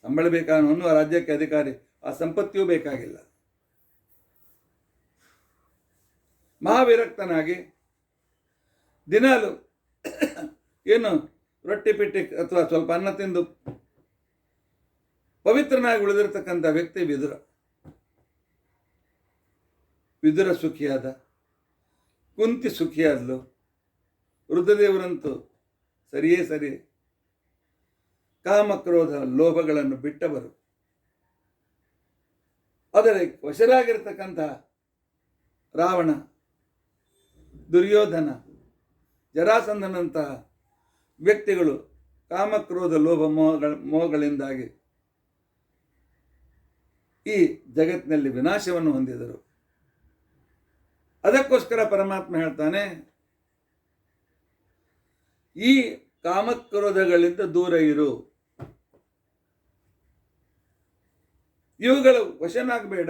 ಸಂಬಳ ಬೇಕಾದವನು ಆ ರಾಜ್ಯಕ್ಕೆ ಅಧಿಕಾರಿ, ಆ ಸಂಪತ್ತಿಯೂ ಬೇಕಾಗಿಲ್ಲ. ಮಹಾವಿರಕ್ತನಾಗಿ ದಿನಾಲು ಏನು ರೊಟ್ಟಿ ಪಿಟ್ಟಿ ಅಥವಾ ಸ್ವಲ್ಪ ಅನ್ನ ತಿಂದು ಪವಿತ್ರನಾಗಿ ಉಳಿದಿರ್ತಕ್ಕಂಥ ವ್ಯಕ್ತಿ ವಿದುರ. ವಿದುರ ಸುಖಿಯಾದ, ಕುಂತಿ ಸುಖಿಯಾದಲು, ರುದ್ರದೇವರಂತೂ ಸರಿಯೇ ಸರಿ. ಕಾಮಕ್ರೋಧ ಲೋಭಗಳನ್ನು ಬಿಟ್ಟವರು. ಆದರೆ ವಶರಾಗಿರ್ತಕ್ಕಂಥ ರಾವಣ, ದುರ್ಯೋಧನ, ಜರಾಸಂಧನಂತಹ ವ್ಯಕ್ತಿಗಳು ಕಾಮಕ್ರೋಧ ಲೋಭ ಮೋಹಗಳಿಂದಾಗಿ ಈ ಜಗತ್ತಿನಲ್ಲಿ ವಿನಾಶವನ್ನು ಹೊಂದಿದರು. ಅದಕ್ಕೋಸ್ಕರ ಪರಮಾತ್ಮ ಹೇಳ್ತಾನೆ, ಈ ಕಾಮಕ್ರೋಧಗಳಿಂದ ದೂರ ಇರು, ಇವುಗಳ ವಶನಾಗಬೇಡ.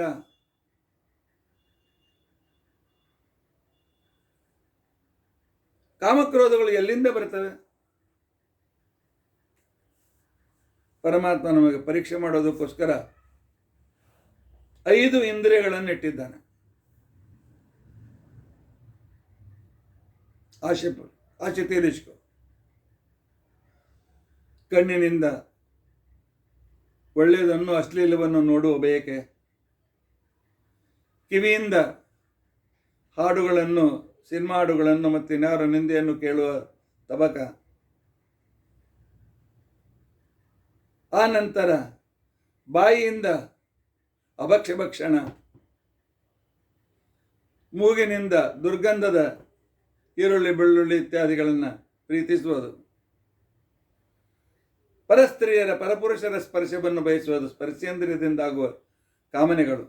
ಕಾಮಕ್ರೋಧಗಳು ಎಲ್ಲಿಂದ ಬರ್ತವೆ? ಪರಮಾತ್ಮ ನಮಗೆ ಪರೀಕ್ಷೆ ಮಾಡೋದಕ್ಕೋಸ್ಕರ 5 ಇಂದ್ರಿಯಗಳನ್ನು ಇಟ್ಟಿದ್ದಾನೆ. ಆಸೆ ತೀರಿಸಿಕೊ. ಕಣ್ಣಿನಿಂದ ಒಳ್ಳೆಯದನ್ನು ಅಶ್ಲೀಲವನ್ನು ನೋಡುವ ಬಯಕೆ, ಕಿವಿಯಿಂದ ಹಾಡುಗಳನ್ನು, ಸಿನಿಮಾ ಹಾಡುಗಳನ್ನು ಮತ್ತು ಇನ್ಯಾರ ನಿಂದೆಯನ್ನು ಕೇಳುವ ತಬಕ, ಆ ನಂತರ ಬಾಯಿಯಿಂದ ಅಭಕ್ಷ್ಯಭಕ್ಷಣ, ಮೂಗಿನಿಂದ ದುರ್ಗಂಧದ ಈರುಳ್ಳಿ ಬೆಳ್ಳುಳ್ಳಿ ಇತ್ಯಾದಿಗಳನ್ನು ಪ್ರೀತಿಸುವುದು, ಪರಸ್ತ್ರೀಯರ ಪರಪುರುಷರ ಸ್ಪರ್ಶವನ್ನು ಬಯಸುವುದು, ಸ್ಪರ್ಶೇಂದ್ರಿಯದಿಂದ ಆಗುವ ಕಾಮನೆಗಳು.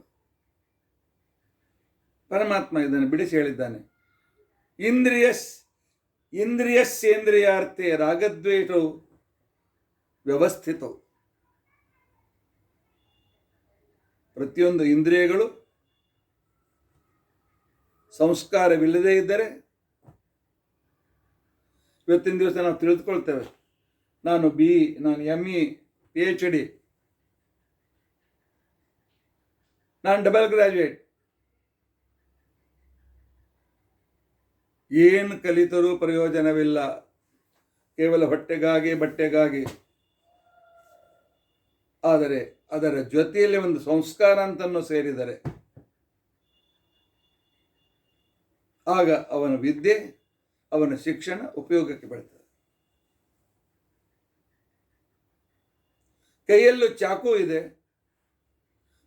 ಪರಮಾತ್ಮ ಇದನ್ನು ಬಿಡಿಸಿ ಹೇಳಿದ್ದಾನೆ. ಇಂದ್ರಿಯಸ್ಸೇಂದ್ರಿಯಾರ್ಥೆ ರಾಗದ್ವೇಷವು ವ್ಯವಸ್ಥಿತವು. ಪ್ರತಿಯೊಂದು ಇಂದ್ರಿಯಗಳು ಸಂಸ್ಕಾರವಿಲ್ಲದೇ ಇದ್ದರೆ, ಇವತ್ತಿನ ದಿವಸ ನಾವು ತಿಳಿದುಕೊಳ್ತೇವೆ, ನಾನು BE, ನಾನು ME, PhD, ನಾನು ಡಬಲ್ ಗ್ರಾಜ್ಯುಯೇಟ್, ಏನು ಕಲಿತರೂ ಪ್ರಯೋಜನವಿಲ್ಲ, ಕೇವಲ ಹೊಟ್ಟೆಗಾಗಿ ಬಟ್ಟೆಗಾಗಿ. ಆದರೆ ಅದರ ಜೊತೆಯಲ್ಲಿ ಒಂದು ಸಂಸ್ಕಾರ ಅಂತನ್ನು ಸೇರಿದರೆ ಆಗ ಅವನ ವಿದ್ಯೆ, ಅವನ ಶಿಕ್ಷಣ ಉಪಯೋಗಕ್ಕೆ ಬೀಳ್ತದೆ. ಕೈಯಲ್ಲೂ ಚಾಕು ಇದೆ,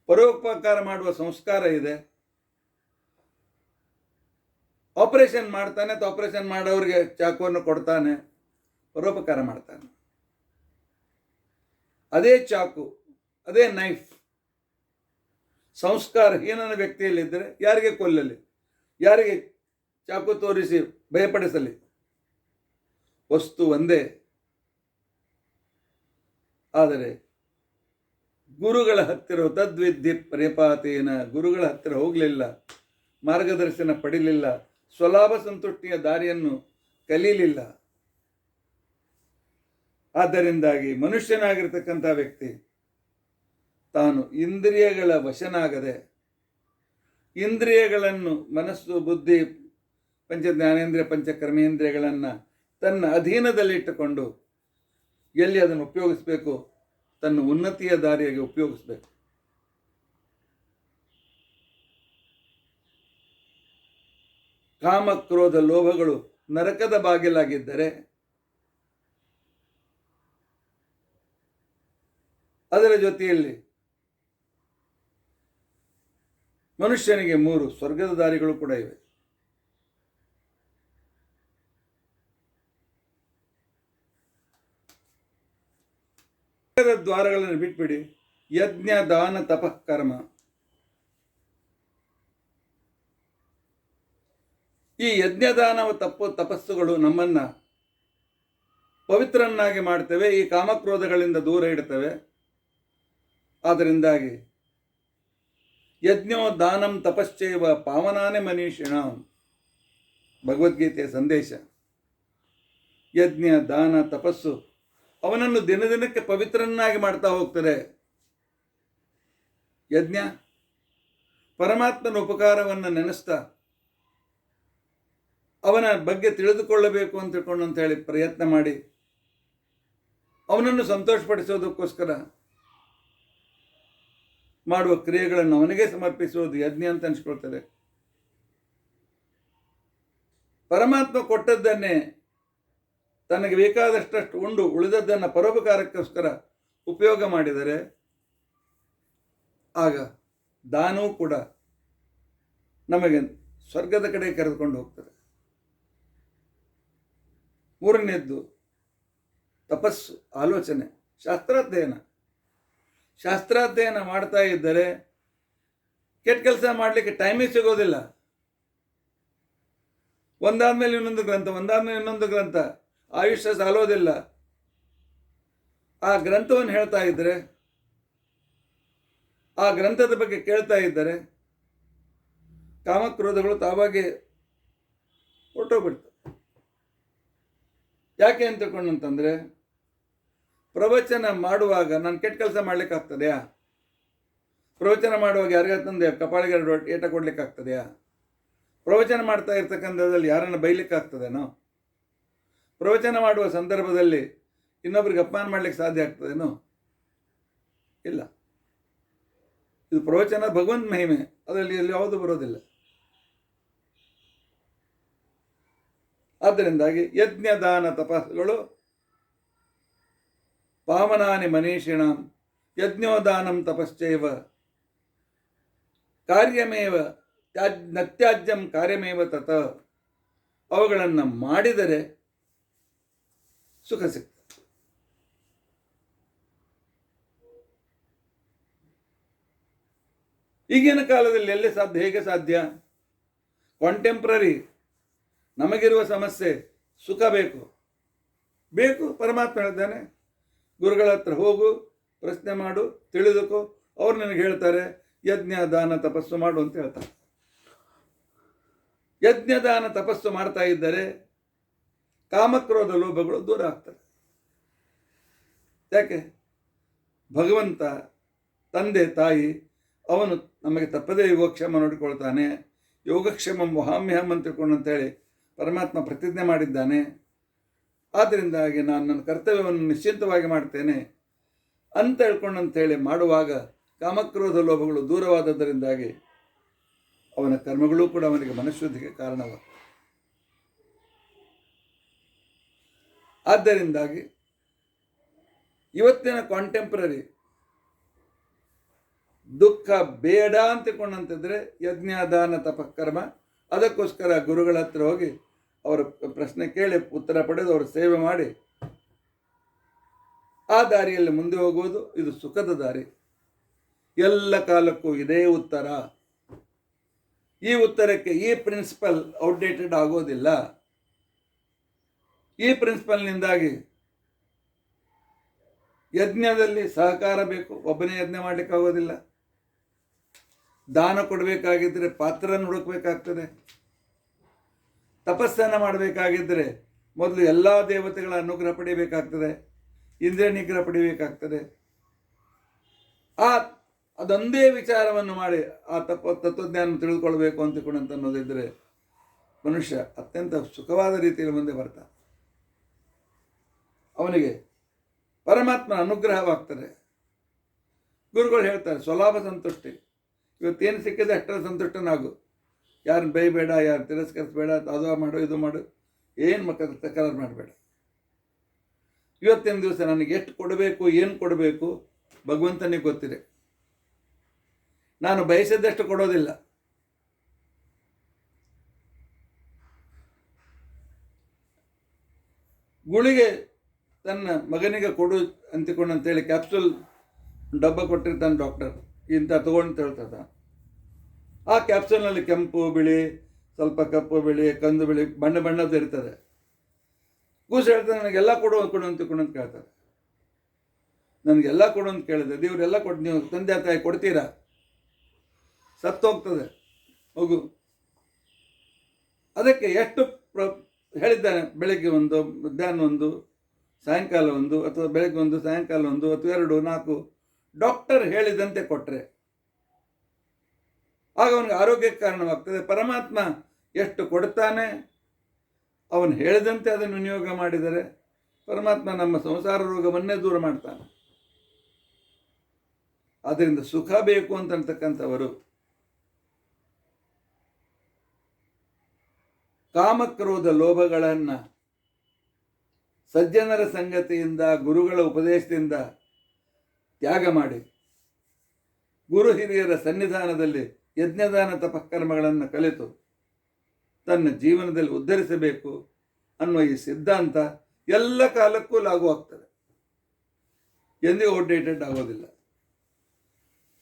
ಪರೋಪಕಾರ ಮಾಡುವ ಸಂಸ್ಕಾರ ಇದೆ. ಆಪರೇಷನ್ ಮಾಡ್ತಾನೆ ಅಥವಾ ಆಪರೇಷನ್ ಮಾಡೋರಿಗೆ ಚಾಕುವನ್ನು ಕೊಡ್ತಾನೆ, ಪರೋಪಕಾರ ಮಾಡ್ತಾನೆ. ಅದೇ ಚಾಕು, ಅದೇ ನೈಫ್ ಸಂಸ್ಕಾರಹೀನನ ವ್ಯಕ್ತಿಯಲ್ಲಿದ್ದರೆ ಯಾರಿಗೆ ಕೊಲ್ಲಲಿ, ಯಾರಿಗೆ ಚಾಕು ತೋರಿಸಿ ಭಯಪಡಿಸಲಿ, ವಸ್ತು ಒಂದೇ. ಆದರೆ ಗುರುಗಳ ಹತ್ತಿರ ತದ್ವಿದ್ಯೆ ಪರಿಪಾತೇನ, ಗುರುಗಳ ಹತ್ತಿರ ಹೋಗಲಿಲ್ಲ, ಮಾರ್ಗದರ್ಶನ ಪಡಿಲಿಲ್ಲ, ಸ್ವಲಾಭ ಸಂತುಷ್ಟಿಯ ದಾರಿಯನ್ನು ಕಲೀಲಿಲ್ಲ. ಆದ್ದರಿಂದಾಗಿ ಮನುಷ್ಯನಾಗಿರ್ತಕ್ಕಂಥ ವ್ಯಕ್ತಿ ತಾನು ಇಂದ್ರಿಯಗಳ ವಶನಾಗದೆ, ಇಂದ್ರಿಯಗಳನ್ನು ಮನಸ್ಸು, ಬುದ್ಧಿ, ಪಂಚ ಜ್ಞಾನೇಂದ್ರಿಯ, ಪಂಚಕರ್ಮೇಂದ್ರಿಯಗಳನ್ನು ತನ್ನ ಅಧೀನದಲ್ಲಿಟ್ಟುಕೊಂಡು ಎಲ್ಲಿ ಅದನ್ನು ಉಪಯೋಗಿಸಬೇಕು, ತನ್ನ ಉನ್ನತಿಯ ದಾರಿಯಾಗಿ ಉಪಯೋಗಿಸಬೇಕು. ಕಾಮ, ಕ್ರೋಧ, ಲೋಭಗಳು ನರಕದ ಬಾಗಿಲಾಗಿದ್ದರೆ ಅದರ ಜೊತೆಯಲ್ಲಿ ಮನುಷ್ಯನಿಗೆ 3 ಸ್ವರ್ಗದ ದಾರಿಗಳು ಕೂಡ ಇವೆ. ದ್ವಾರಗಳನ್ನು ಬಿಟ್ಬಿಡಿ. ಯಜ್ಞ, ದಾನ, ತಪಃ, ಕರ್ಮ, ಈ ಯಜ್ಞದಾನವ ತಪಸ್ಸುಗಳು ನಮ್ಮನ್ನ ಪವಿತ್ರನ್ನಾಗಿ ಮಾಡ್ತವೆ, ಈ ಕಾಮಕ್ರೋಧಗಳಿಂದ ದೂರ ಇಡ್ತವೆ. ಆದ್ದರಿಂದಾಗಿ ಯಜ್ಞೋ ದಾನಂ ತಪಶ್ಚೈವ ಪಾವನಾನೇ ಮನೀಷಿಣಾಂ, ಭಗವದ್ಗೀತೆಯ ಸಂದೇಶ. ಯಜ್ಞ, ದಾನ, ತಪಸ್ಸು ಅವನನ್ನು ದಿನದಿನಕ್ಕೆ ಪವಿತ್ರನ್ನಾಗಿ ಮಾಡ್ತಾ ಹೋಗ್ತಾರೆ. ಯಜ್ಞ, ಪರಮಾತ್ಮನ ಉಪಕಾರವನ್ನು ನೆನೆಸ್ತಾ ಅವನ ಬಗ್ಗೆ ತಿಳಿದುಕೊಳ್ಳಬೇಕು ಅಂತ ಹೇಳಿ ಪ್ರಯತ್ನ ಮಾಡಿ ಅವನನ್ನು ಸಂತೋಷಪಡಿಸೋದಕ್ಕೋಸ್ಕರ ಮಾಡುವ ಕ್ರಿಯೆಗಳನ್ನು ಅವನಿಗೆ ಸಮರ್ಪಿಸುವುದು ಯಜ್ಞ ಅಂತ ಅನಿಸ್ಕೊಳ್ತಾರೆ. ಪರಮಾತ್ಮ ಕೊಟ್ಟದ್ದನ್ನೇ ತನಗೆ ಬೇಕಾದಷ್ಟು ಉಂಡು ಉಳಿದದ್ದನ್ನು ಪರೋಪಕಾರಕ್ಕೋಸ್ಕರ ಉಪಯೋಗ ಮಾಡಿದರೆ ಆಗ ದಾನವೂ ಕೂಡ ನಮಗೆ ಸ್ವರ್ಗದ ಕಡೆ ಕರೆದುಕೊಂಡು ಹೋಗ್ತದೆ. 3ನೇದ್ದು ತಪಸ್ಸು, ಆಲೋಚನೆ, ಶಾಸ್ತ್ರಾಧ್ಯಯನ. ಶಾಸ್ತ್ರಾಧ್ಯಯನ ಮಾಡ್ತಾ ಇದ್ದರೆ ಕೆಟ್ಟ ಕೆಲಸ ಮಾಡಲಿಕ್ಕೆ ಟೈಮೇ ಸಿಗೋದಿಲ್ಲ. ಒಂದಾದ್ಮೇಲೆ ಇನ್ನೊಂದು ಗ್ರಂಥ, ಒಂದಾದ್ಮೇಲೆ ಇನ್ನೊಂದು ಗ್ರಂಥ, ಆಯುಷ್ಯ ಸಾಲೋದಿಲ್ಲ. ಆ ಗ್ರಂಥವನ್ನು ಹೇಳ್ತಾ ಇದ್ದರೆ, ಆ ಗ್ರಂಥದ ಬಗ್ಗೆ ಕೇಳ್ತಾ ಇದ್ದರೆ ಕಾಮಕ್ರೋಧಗಳು ತಾವಾಗೆ ಹೊರಟೋಗ್ಬಿಡ್ತವೆ. ಯಾಕೆ ಅಂತ ತಿಳ್ಕೊಂಡಂತಂದರೆ, ಪ್ರವಚನ ಮಾಡುವಾಗ ನಾನು ಕೆಟ್ಟ ಕೆಲಸ ಮಾಡಲಿಕ್ಕಾಗ್ತದೆಯಾ? ಪ್ರವಚನ ಮಾಡುವಾಗ ಯಾರಿಗಂತಂದೆ ಕಪಾಳಿಗೆ ಏಟ ಕೊಡ್ಲಿಕ್ಕಾಗ್ತದೆಯಾ? ಪ್ರವಚನ ಮಾಡ್ತಾ ಇರ್ತಕ್ಕಂಥದ್ರಲ್ಲಿ ಯಾರನ್ನು ಬೈಲಿಕ್ಕಾಗ್ತದೇನೋ? ಪ್ರವಚನ ಮಾಡುವ ಸಂದರ್ಭದಲ್ಲಿ ಇನ್ನೊಬ್ರಿಗೆ ಅಪಮಾನ ಮಾಡಲಿಕ್ಕೆ ಸಾಧ್ಯ ಆಗ್ತದೇನೋ? ಇಲ್ಲ. ಇದು ಪ್ರವಚನ ಭಗವಂತ ಮಹಿಮೆ, ಅದರಲ್ಲಿ ಎಲ್ಲಿ ಯಾವುದು ಬರೋದಿಲ್ಲ. ಆದ್ದರಿಂದಾಗಿ ಯಜ್ಞ ದಾನ ತಪಸ್ಸುಗಳು ಪಾವನಾನಿ ಮನೀಷಿಣಾಂ ಯಜ್ಞೋದಾನಂ ತಪಶ್ಚೈವ ಕಾರ್ಯಮೇವ ನತ್ಯಾಜ್ಯಂ ಕಾರ್ಯಮೇವ ತತ. ಅವುಗಳನ್ನು ಮಾಡಿದರೆ ಸುಖ ಸಿಗ್ತದೆ. ಈಗಿನ ಕಾಲದಲ್ಲಿ ಎಲ್ಲಿ ಸಾಧ್ಯ, ಹೇಗೆ ಸಾಧ್ಯ? ಕಾಂಟೆಂಪ್ರರಿ ನಮಗಿರುವ ಸಮಸ್ಯೆ ಸುಖ ಬೇಕು. ಪರಮಾತ್ಮ ಹೇಳ್ತಾನೆ, ಗುರುಗಳ ಹತ್ರ ಹೋಗು, ಪ್ರಶ್ನೆ ಮಾಡು, ತಿಳಿದುಕೋ, ಅವ್ರು ನಿನಗೆ ಹೇಳ್ತಾರೆ ಯಜ್ಞ ದಾನ ತಪಸ್ಸು ಮಾಡು ಅಂತ ಹೇಳ್ತಾರೆ. ಯಜ್ಞ ದಾನ ತಪಸ್ಸು ಮಾಡ್ತಾ ಇದ್ದರೆ ಕಾಮಕ್ರೋಧ ಲೋಭಗಳು ದೂರ ಆಗ್ತವೆ. ಯಾಕೆ? ಭಗವಂತ ತಂದೆ ತಾಯಿ ಅವನು ನಮಗೆ ತಪ್ಪದೇ ಯೋಗಕ್ಷೇಮ ನೋಡಿಕೊಳ್ತಾನೆ. ಯೋಗಕ್ಷೇಮಂ ವಹಾಮ್ಯಹಂ ಅಂತ ತಿಳ್ಕೊಂಡಂತೇಳಿ ಪರಮಾತ್ಮ ಪ್ರತಿಜ್ಞೆ ಮಾಡಿದ್ದಾನೆ. ಆದ್ದರಿಂದಾಗಿ ನಾನು ನನ್ನ ಕರ್ತವ್ಯವನ್ನು ನಿಶ್ಚಿಂತವಾಗಿ ಮಾಡ್ತೇನೆ ಅಂತ ಹೇಳ್ಕೊಂಡಂತೇಳಿ ಮಾಡುವಾಗ ಕಾಮಕ್ರೋಧ ಲೋಭಗಳು ದೂರವಾದದ್ದರಿಂದಾಗಿ ಅವನ ಕರ್ಮಗಳೂ ಕೂಡ ಅವನಿಗೆ ಮನಃಶುದ್ಧಿಗೆ ಕಾರಣವಾಗ್ತದೆ. ಆದ್ದರಿಂದಾಗಿ ಇವತ್ತಿನ ಕಾಂಟೆಂಪ್ರರಿ ದುಃಖ ಬೇಡ ಅಂತ ತಿಳ್ಕೊಂಡಂತಿದ್ರೆ ಯಜ್ಞ ದಾನ ತಪಕರ್ಮ, ಅದಕ್ಕೋಸ್ಕರ ಗುರುಗಳ ಹತ್ರ ಹೋಗಿ ಅವರ ಪ್ರಶ್ನೆ ಕೇಳಿ ಉತ್ತರ ಪಡೆದು ಅವರ ಸೇವೆ ಮಾಡಿ ಆ ದಾರಿಯಲ್ಲಿ ಮುಂದೆ ಹೋಗುವುದು ಇದು ಸುಖದ ದಾರಿ. ಎಲ್ಲ ಕಾಲಕ್ಕೂ ಇದೇ ಉತ್ತರ. ಈ ಉತ್ತರಕ್ಕೆ ಈ ಪ್ರಿನ್ಸಿಪಲ್ ಔಟ್ಡೇಟೆಡ್ ಆಗೋದಿಲ್ಲ. ಈ ಪ್ರಿನ್ಸಿಪಲ್ನಿಂದಾಗಿ ಯಜ್ಞದಲ್ಲಿ ಸಹಕಾರ ಬೇಕು, ಒಬ್ಬನೇ ಯಜ್ಞ ಮಾಡಲಿಕ್ಕೆ ಆಗೋದಿಲ್ಲ. ದಾನ ಕೊಡಬೇಕಾಗಿದ್ದರೆ ಪಾತ್ರನ ಹುಡುಕಬೇಕಾಗ್ತದೆ. ತಪಸ್ಸನ್ನು ಮಾಡಬೇಕಾಗಿದ್ದರೆ ಮೊದಲು ಎಲ್ಲ ದೇವತೆಗಳ ಅನುಗ್ರಹ ಪಡೆಯಬೇಕಾಗ್ತದೆ, ಇಂದ್ರಿಯ ನಿಗ್ರಹ ಪಡೆಯಬೇಕಾಗ್ತದೆ. ಅದೊಂದೇ ವಿಚಾರವನ್ನು ಮಾಡಿ ಆ ತತ್ವಜ್ಞಾನ ತಿಳಿದುಕೊಳ್ಬೇಕು ಅಂತ ಅನ್ನೋದಿದ್ದರೆ ಮನುಷ್ಯ ಅತ್ಯಂತ ಸುಖವಾದ ರೀತಿಯಲ್ಲಿ ಮುಂದೆ ಬರ್ತಾನೆ. ಅವನಿಗೆ ಪರಮಾತ್ಮನ ಅನುಗ್ರಹವಾಗ್ತದೆ. ಗುರುಗಳು ಹೇಳ್ತಾರೆ ಸ್ವಲಾಭ ಸಂತುಷ್ಟಿ. ಇವತ್ತೇನು ಸಿಕ್ಕಿದೆ ಅಷ್ಟರ ಸಂತುಷ್ಟನಾಗು. ಯಾರನ್ನ ಬೈಬೇಡ, ಯಾರು ತಿರಸ್ಕರಿಸಬೇಡ, ಅದು ಮಾಡು ಇದು ಮಾಡು, ಏನು ಮಕ್ಕಳು ತಕರಾರು ಮಾಡಬೇಡ. ಇವತ್ತಿನ ದಿವಸ ನನಗೆ ಎಷ್ಟು ಕೊಡಬೇಕು, ಏನು ಕೊಡಬೇಕು ಭಗವಂತನಿಗೆ ಗೊತ್ತಿದೆ. ನಾನು ಬಯಸಿದ್ದಷ್ಟು ಕೊಡೋದಿಲ್ಲ. ಗುಳಿಗೆ ತನ್ನ ಮಗನಿಗೆ ಕೊಡು ಅಂತಿಕೊಂಡಂತೇಳಿ ಕ್ಯಾಪ್ಸೂಲ್ ಡಬ್ಬ ಕೊಟ್ಟಿರ್ತಾನೆ ಡಾಕ್ಟರ್, ಇಂಥ ತಗೊಂಡು ಹೇಳ್ತದ. ಆ ಕ್ಯಾಪ್ಸೂಲ್ನಲ್ಲಿ ಕೆಂಪು ಬಿಳಿ, ಸ್ವಲ್ಪ ಕಪ್ಪು ಬಿಳಿ, ಕಂದು ಬಿಳಿ, ಬಣ್ಣ ಬಣ್ಣದ್ದು ಇರ್ತದೆ. ಕೂಸು ಹೇಳ್ತಾರೆ ನನಗೆಲ್ಲ ಕೊಡು ಅಂತ ಕೇಳ್ತಾರೆ. ನನಗೆಲ್ಲ ಕೊಡು ಅಂತ ಕೇಳಿದೆ. ದೇವರೆಲ್ಲ ಕೊಟ್ಟು ನೀವು ತಂದೆ ತಾಯಿ ಕೊಡ್ತೀರಾ? ಸತ್ತೋಗ್ತದೆ ಮಗು. ಅದಕ್ಕೆ ಎಷ್ಟು ಹೇಳಿದ್ದಾನೆ, ಬೆಳಗ್ಗೆ ಒಂದು, ಮಧ್ಯಾಹ್ನ ಒಂದು, ಸಾಯಂಕಾಲ ಒಂದು, ಅಥವಾ ಬೆಳಗ್ಗೆ ಒಂದು ಸಾಯಂಕಾಲ ಒಂದು, ಅಥವಾ 2 4 ಡಾಕ್ಟರ್ ಹೇಳಿದಂತೆ ಕೊಟ್ಟರೆ ಆಗ ಅವನಿಗೆ ಆರೋಗ್ಯಕ್ಕೆ ಕಾರಣವಾಗ್ತದೆ. ಪರಮಾತ್ಮ ಎಷ್ಟು ಕೊಡ್ತಾನೆ, ಅವನು ಹೇಳಿದಂತೆ ಅದನ್ನು ವಿನಿಯೋಗ ಮಾಡಿದರೆ ಪರಮಾತ್ಮ ನಮ್ಮ ಸಂಸಾರ ರೋಗವನ್ನೇ ದೂರ ಮಾಡ್ತಾನೆ. ಆದ್ದರಿಂದ ಸುಖ ಬೇಕು ಅಂತಕ್ಕಂಥವರು ಕಾಮಕ್ರೋಧ ಲೋಭಗಳನ್ನು ಸಜ್ಜನರ ಸಂಗತಿಯಿಂದ, ಗುರುಗಳ ಉಪದೇಶದಿಂದ ತ್ಯಾಗ ಮಾಡಿ ಗುರು ಹಿರಿಯರ ಸನ್ನಿಧಾನದಲ್ಲಿ ಯಜ್ಞದಾನ ತಪಕರ್ಮಗಳನ್ನು ಕಲಿತು ತನ್ನ ಜೀವನದಲ್ಲಿ ಉದ್ಧರಿಸಬೇಕು ಅನ್ನುವ ಈ ಸಿದ್ಧಾಂತ ಎಲ್ಲ ಕಾಲಕ್ಕೂ ಲಾಗೂ ಆಗ್ತದೆ, ಎಂದಿಗೂ ಔಟ್ಡೇಟೆಡ್ ಆಗೋದಿಲ್ಲ.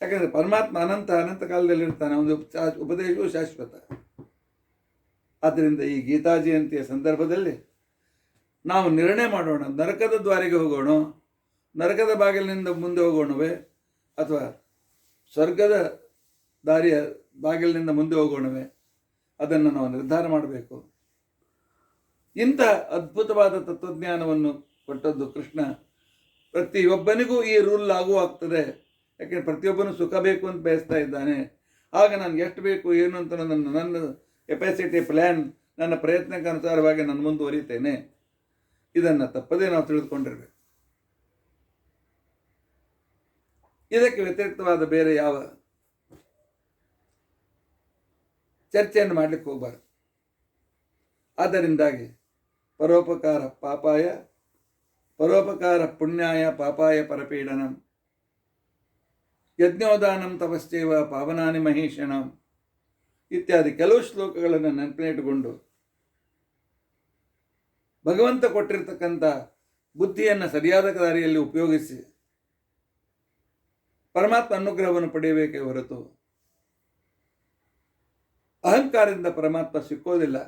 ಯಾಕಂದರೆ ಪರಮಾತ್ಮ ಅನಂತ ಕಾಲದಲ್ಲಿ ಇರ್ತಾನೆ, ಒಂದು ಉಪದೇಶವು ಶಾಶ್ವತ. ಆದ್ದರಿಂದ ಈ ಗೀತಾ ಜಯಂತಿಯ ಸಂದರ್ಭದಲ್ಲಿ ನಾವು ನಿರ್ಣಯ ಮಾಡೋಣ, ನರಕದ ದ್ವಾರಿಗೆ ಹೋಗೋಣ, ನರಕದ ಬಾಗಿಲಿನಿಂದ ಮುಂದೆ ಹೋಗೋಣವೇ, ಅಥವಾ ಸ್ವರ್ಗದ ದಾರಿಯ ಬಾಗಿಲಿನಿಂದ ಮುಂದೆ ಹೋಗೋಣವೇ, ಅದನ್ನು ನಾವು ನಿರ್ಧಾರ ಮಾಡಬೇಕು. ಇಂಥ ಅದ್ಭುತವಾದ ತತ್ವಜ್ಞಾನವನ್ನು ಕೊಟ್ಟದ್ದು ಕೃಷ್ಣ. ಪ್ರತಿಯೊಬ್ಬನಿಗೂ ಈ ರೂಲ್ ಲಾಗೂ ಆಗ್ತದೆ. ಯಾಕೆಂದರೆ ಪ್ರತಿಯೊಬ್ಬನು ಸುಖ ಬೇಕು ಅಂತ ಬಯಸ್ತಾ ಇದ್ದಾನೆ. ಆಗ ನಾನು ಎಷ್ಟು ಬೇಕು ಏನು ಅಂತ ನನ್ನ ಕೆಪಾಸಿಟಿ ಪ್ಲ್ಯಾನ್, ನನ್ನ ಪ್ರಯತ್ನಕ್ಕೆ ಅನುಸಾರವಾಗಿ ನಾನು ಮುಂದುವರಿತೇನೆ. ಇದನ್ನು ತಪ್ಪದೇ ನಾವು ತಿಳಿದುಕೊಂಡಿರಬೇಕು. ಇದಕ್ಕೆ ವ್ಯತಿರಿಕ್ತವಾದ ಬೇರೆ ಯಾವ ಚರ್ಚೆಯನ್ನು ಮಾಡಲಿಕ್ಕೆ ಹೋಗಬಾರದು. ಆದ್ದರಿಂದಾಗಿ ಪರೋಪಕಾರ ಪಾಪಾಯ, ಪರೋಪಕಾರ ಪುಣ್ಯಾಯ, ಪಾಪಾಯ ಪರಪೀಡನಂ, ಯಜ್ಞೋದಾನಂ ತಪಶ್ಚೈವ ಪಾವನಾನಿ ಮಹೀಷಣಂ ಇತ್ಯಾದಿ ಕೆಲವು ಶ್ಲೋಕಗಳನ್ನು ನೆನಪಿಟ್ಟುಕೊಂಡು ಭಗವಂತ ಕೊಟ್ಟಿರ್ತಕ್ಕಂಥ ಬುದ್ಧಿಯನ್ನು ಸರಿಯಾದ ದಾರಿಯಲ್ಲಿ ಉಪಯೋಗಿಸಿ ಪರಮಾತ್ಮ ಅನುಗ್ರಹವನ್ನು ಪಡೆಯಬೇಕೇ ಹೊರತು ಅಹಂಕಾರದಿಂದ ಪರಮಾತ್ಮ ಸಿಕ್ಕೋದಿಲ್ಲ.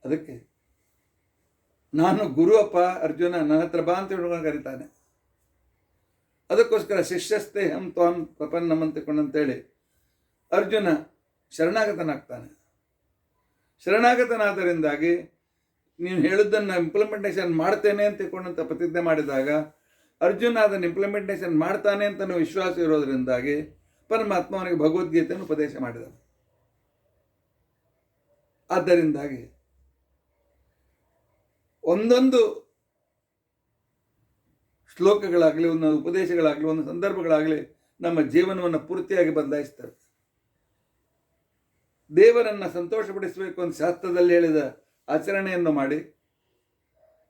ಅದಕ್ಕೆ ನಾನು ಗುರು ಅಪ್ಪ ಅರ್ಜುನ, ನನ್ನ ಹತ್ರ ಬಾ ಅಂತ ಹಿಡ್ಕೊಂಡು ಕರೀತಾನೆ. ಅದಕ್ಕೋಸ್ಕರ ಶಿಷ್ಯಸ್ಥೇಹಂ ತ್ವಾಂ ಪ್ರಪನ್ನಂ ಅಂತೇಳಿ ಅರ್ಜುನ ಶರಣಾಗತನಾಗ್ತಾನೆ. ಶರಣಾಗತನಾದರಿಂದಾಗಿ ನೀನು ಹೇಳಿದ್ದನ್ನು ಇಂಪ್ಲಿಮೆಂಟೇಷನ್ ಮಾಡ್ತೇನೆ ಅಂತ ತಿಳ್ಕೊಂಡಂತ ಪ್ರತಿಜ್ಞೆ ಮಾಡಿದಾಗ ಅರ್ಜುನ ಅದನ್ನು ಇಂಪ್ಲಿಮೆಂಟೇಷನ್ ಮಾಡ್ತಾನೆ ಅಂತ ವಿಶ್ವಾಸ ಇರೋದರಿಂದಾಗಿ ಪರಮಾತ್ಮ ಅವನಿಗೆ ಭಗವದ್ಗೀತೆಯನ್ನು ಉಪದೇಶ ಮಾಡಿದ. ಆದ್ದರಿಂದಾಗಿ ಒಂದೊಂದು ಶ್ಲೋಕಗಳಾಗಲಿ, ಒಂದೊಂದು ಉಪದೇಶಗಳಾಗಲಿ, ಒಂದು ಸಂದರ್ಭಗಳಾಗಲಿ ನಮ್ಮ ಜೀವನವನ್ನು ಪೂರ್ತಿಯಾಗಿ ಬದಲಾಯಿಸ್ತವೆ. ದೇವರನ್ನು ಸಂತೋಷಪಡಿಸಬೇಕು ಅಂತ ಶಾಸ್ತ್ರದಲ್ಲಿ ಹೇಳಿದ ಆಚರಣೆಯನ್ನು ಮಾಡಿ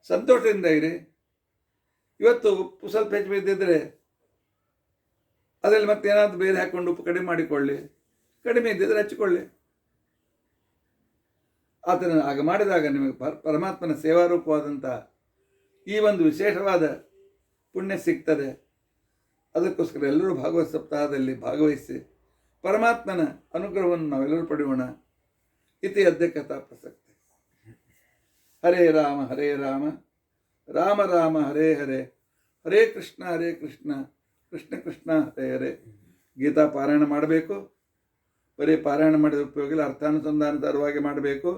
ಸಂತೋಷದಿಂದ ಇರಿ. ಇವತ್ತು ಉಪ್ಪು ಸ್ವಲ್ಪ ಹೆಚ್ಚು ಬಿದ್ದಿದ್ರೆ ಅದರಲ್ಲಿ ಮತ್ತೇನಾದರೂ ಬೇರೆ ಹಾಕ್ಕೊಂಡು ಉಪ್ಪು ಕಡಿಮೆ ಮಾಡಿಕೊಳ್ಳಿ, ಕಡಿಮೆ ಇದ್ದಿದ್ರೆ ಹಚ್ಚಿಕೊಳ್ಳಿ. ಆತನ ಆಗ ಮಾಡಿದಾಗ ನಿಮಗೆ ಪರಮಾತ್ಮನ ಸೇವಾರೂಪವಾದಂಥ ಈ ಒಂದು ವಿಶೇಷವಾದ ಪುಣ್ಯ ಸಿಗ್ತದೆ. ಅದಕ್ಕೋಸ್ಕರ ಎಲ್ಲರೂ ಭಾಗವತ ಸಪ್ತಾಹದಲ್ಲಿ ಭಾಗವಹಿಸಿ ಪರಮಾತ್ಮನ ಅನುಗ್ರಹವನ್ನು ನಾವೆಲ್ಲರೂ ಪಡೆಯೋಣ. ಇತಿ ಅದ್ಯ ಕಥಾ ಪ್ರಸಕ್ತಿ. ಹರೇ ರಾಮ ರಾಮ ರಾಮ ಹರೇ ಹರೇ, ಹರೇ ಕೃಷ್ಣ ಕೃಷ್ಣ ಕೃಷ್ಣ ಹರೇ ಹರೇ. ಗೀತಾ ಪಾರಾಯಣ ಮಾಡಬೇಕು. ಬರೀ ಪಾರಾಯಣ ಮಾಡಿದ ಉಪಯೋಗ ಇಲ್ಲ, ಅರ್ಥಾನುಸಂಧಾನತರವಾಗಿ ಮಾಡಬೇಕು.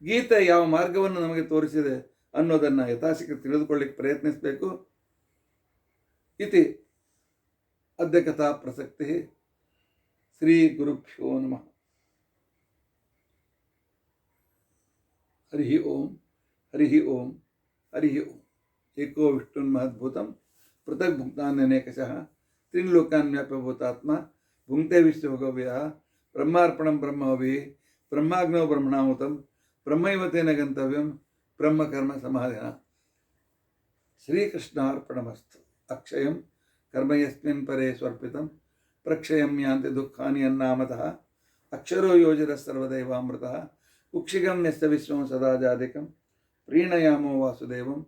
ಗೀತೆ ಯಾವ ಮಾರ್ಗವನ್ನು ನಮಗೆ ತೋರಿಸಿದೆ ಅನ್ನೋದನ್ನು ಯಥಾಶಕ್ತಿ ತಿಳಿದುಕೊಳ್ಳಿಕ್ಕೆ ಪ್ರಯತ್ನಿಸಬೇಕು. ಇತಿ ಅದ್ಯ ಕಥಾ ಪ್ರಸಕ್ತಿ. ಶ್ರೀ ಗುರುಭ್ಯೋ ನಮಃ. ಹರಿ ಓಂ ಹರಿ ಓಂ. ಏಕೋ ವಿಷ್ಣುರ್ಮಹದ್ಭೂತಂ ಪೃಥಕ್ ಭುಕ್ತಾನ್ಯನೇಕಶಃ ತ್ರೀನ್ ವ್ಯಾಪ್ಯ ಭೂತಾತ್ಮ ಭುಂಕ್ತೆ ವಿಶ್ವಭೋಗವ್ಯಃ ಬ್ರಹ್ಮಾರ್ಪಣಂ ಬ್ರಹ್ಮವಿ ಬ್ರಹ್ಮಾಗ್ನೋ ಬ್ರಹ್ಮಣಾಹುತಂ ಬ್ರಹ್ಮೈವ ತೇನ ಗಂತವ್ಯಂ ಬ್ರಹ್ಮಕರ್ಮ ಸಮಾಧಿನ. ಶ್ರೀಕೃಷ್ಣಾರ್ಪಣಮಸ್ತು. ಅಕ್ಷಯಂ ಕರ್ಮ ಯಸ್ಮಿನ್ ಪರೇ ಸ್ವರ್ಪಿತಂ ಪ್ರಕ್ಷಯಂ ಯಾಂತಿ ದುಃಖಾನಿ ಅನ್ನಾಮತಃ ಅಕ್ಷರೋ ಯೋಜಿರ ಸರ್ವದೈವಾಮೃತಃ ಕುಕ್ಷಿಗಂ ಯಸ್ಯ ವಿಶ್ವಂ ಸದಾ ಜಾಧಿಕಂ ಪ್ರೀಣಯಾಮೋ ವಾಸುದೇವಂ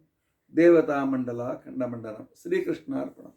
ದೇವತಾ ಮಂಡಲ ಖಂಡಮಂಡಲಂ. ಶ್ರೀಕೃಷ್ಣಾರ್ಪಣಂ.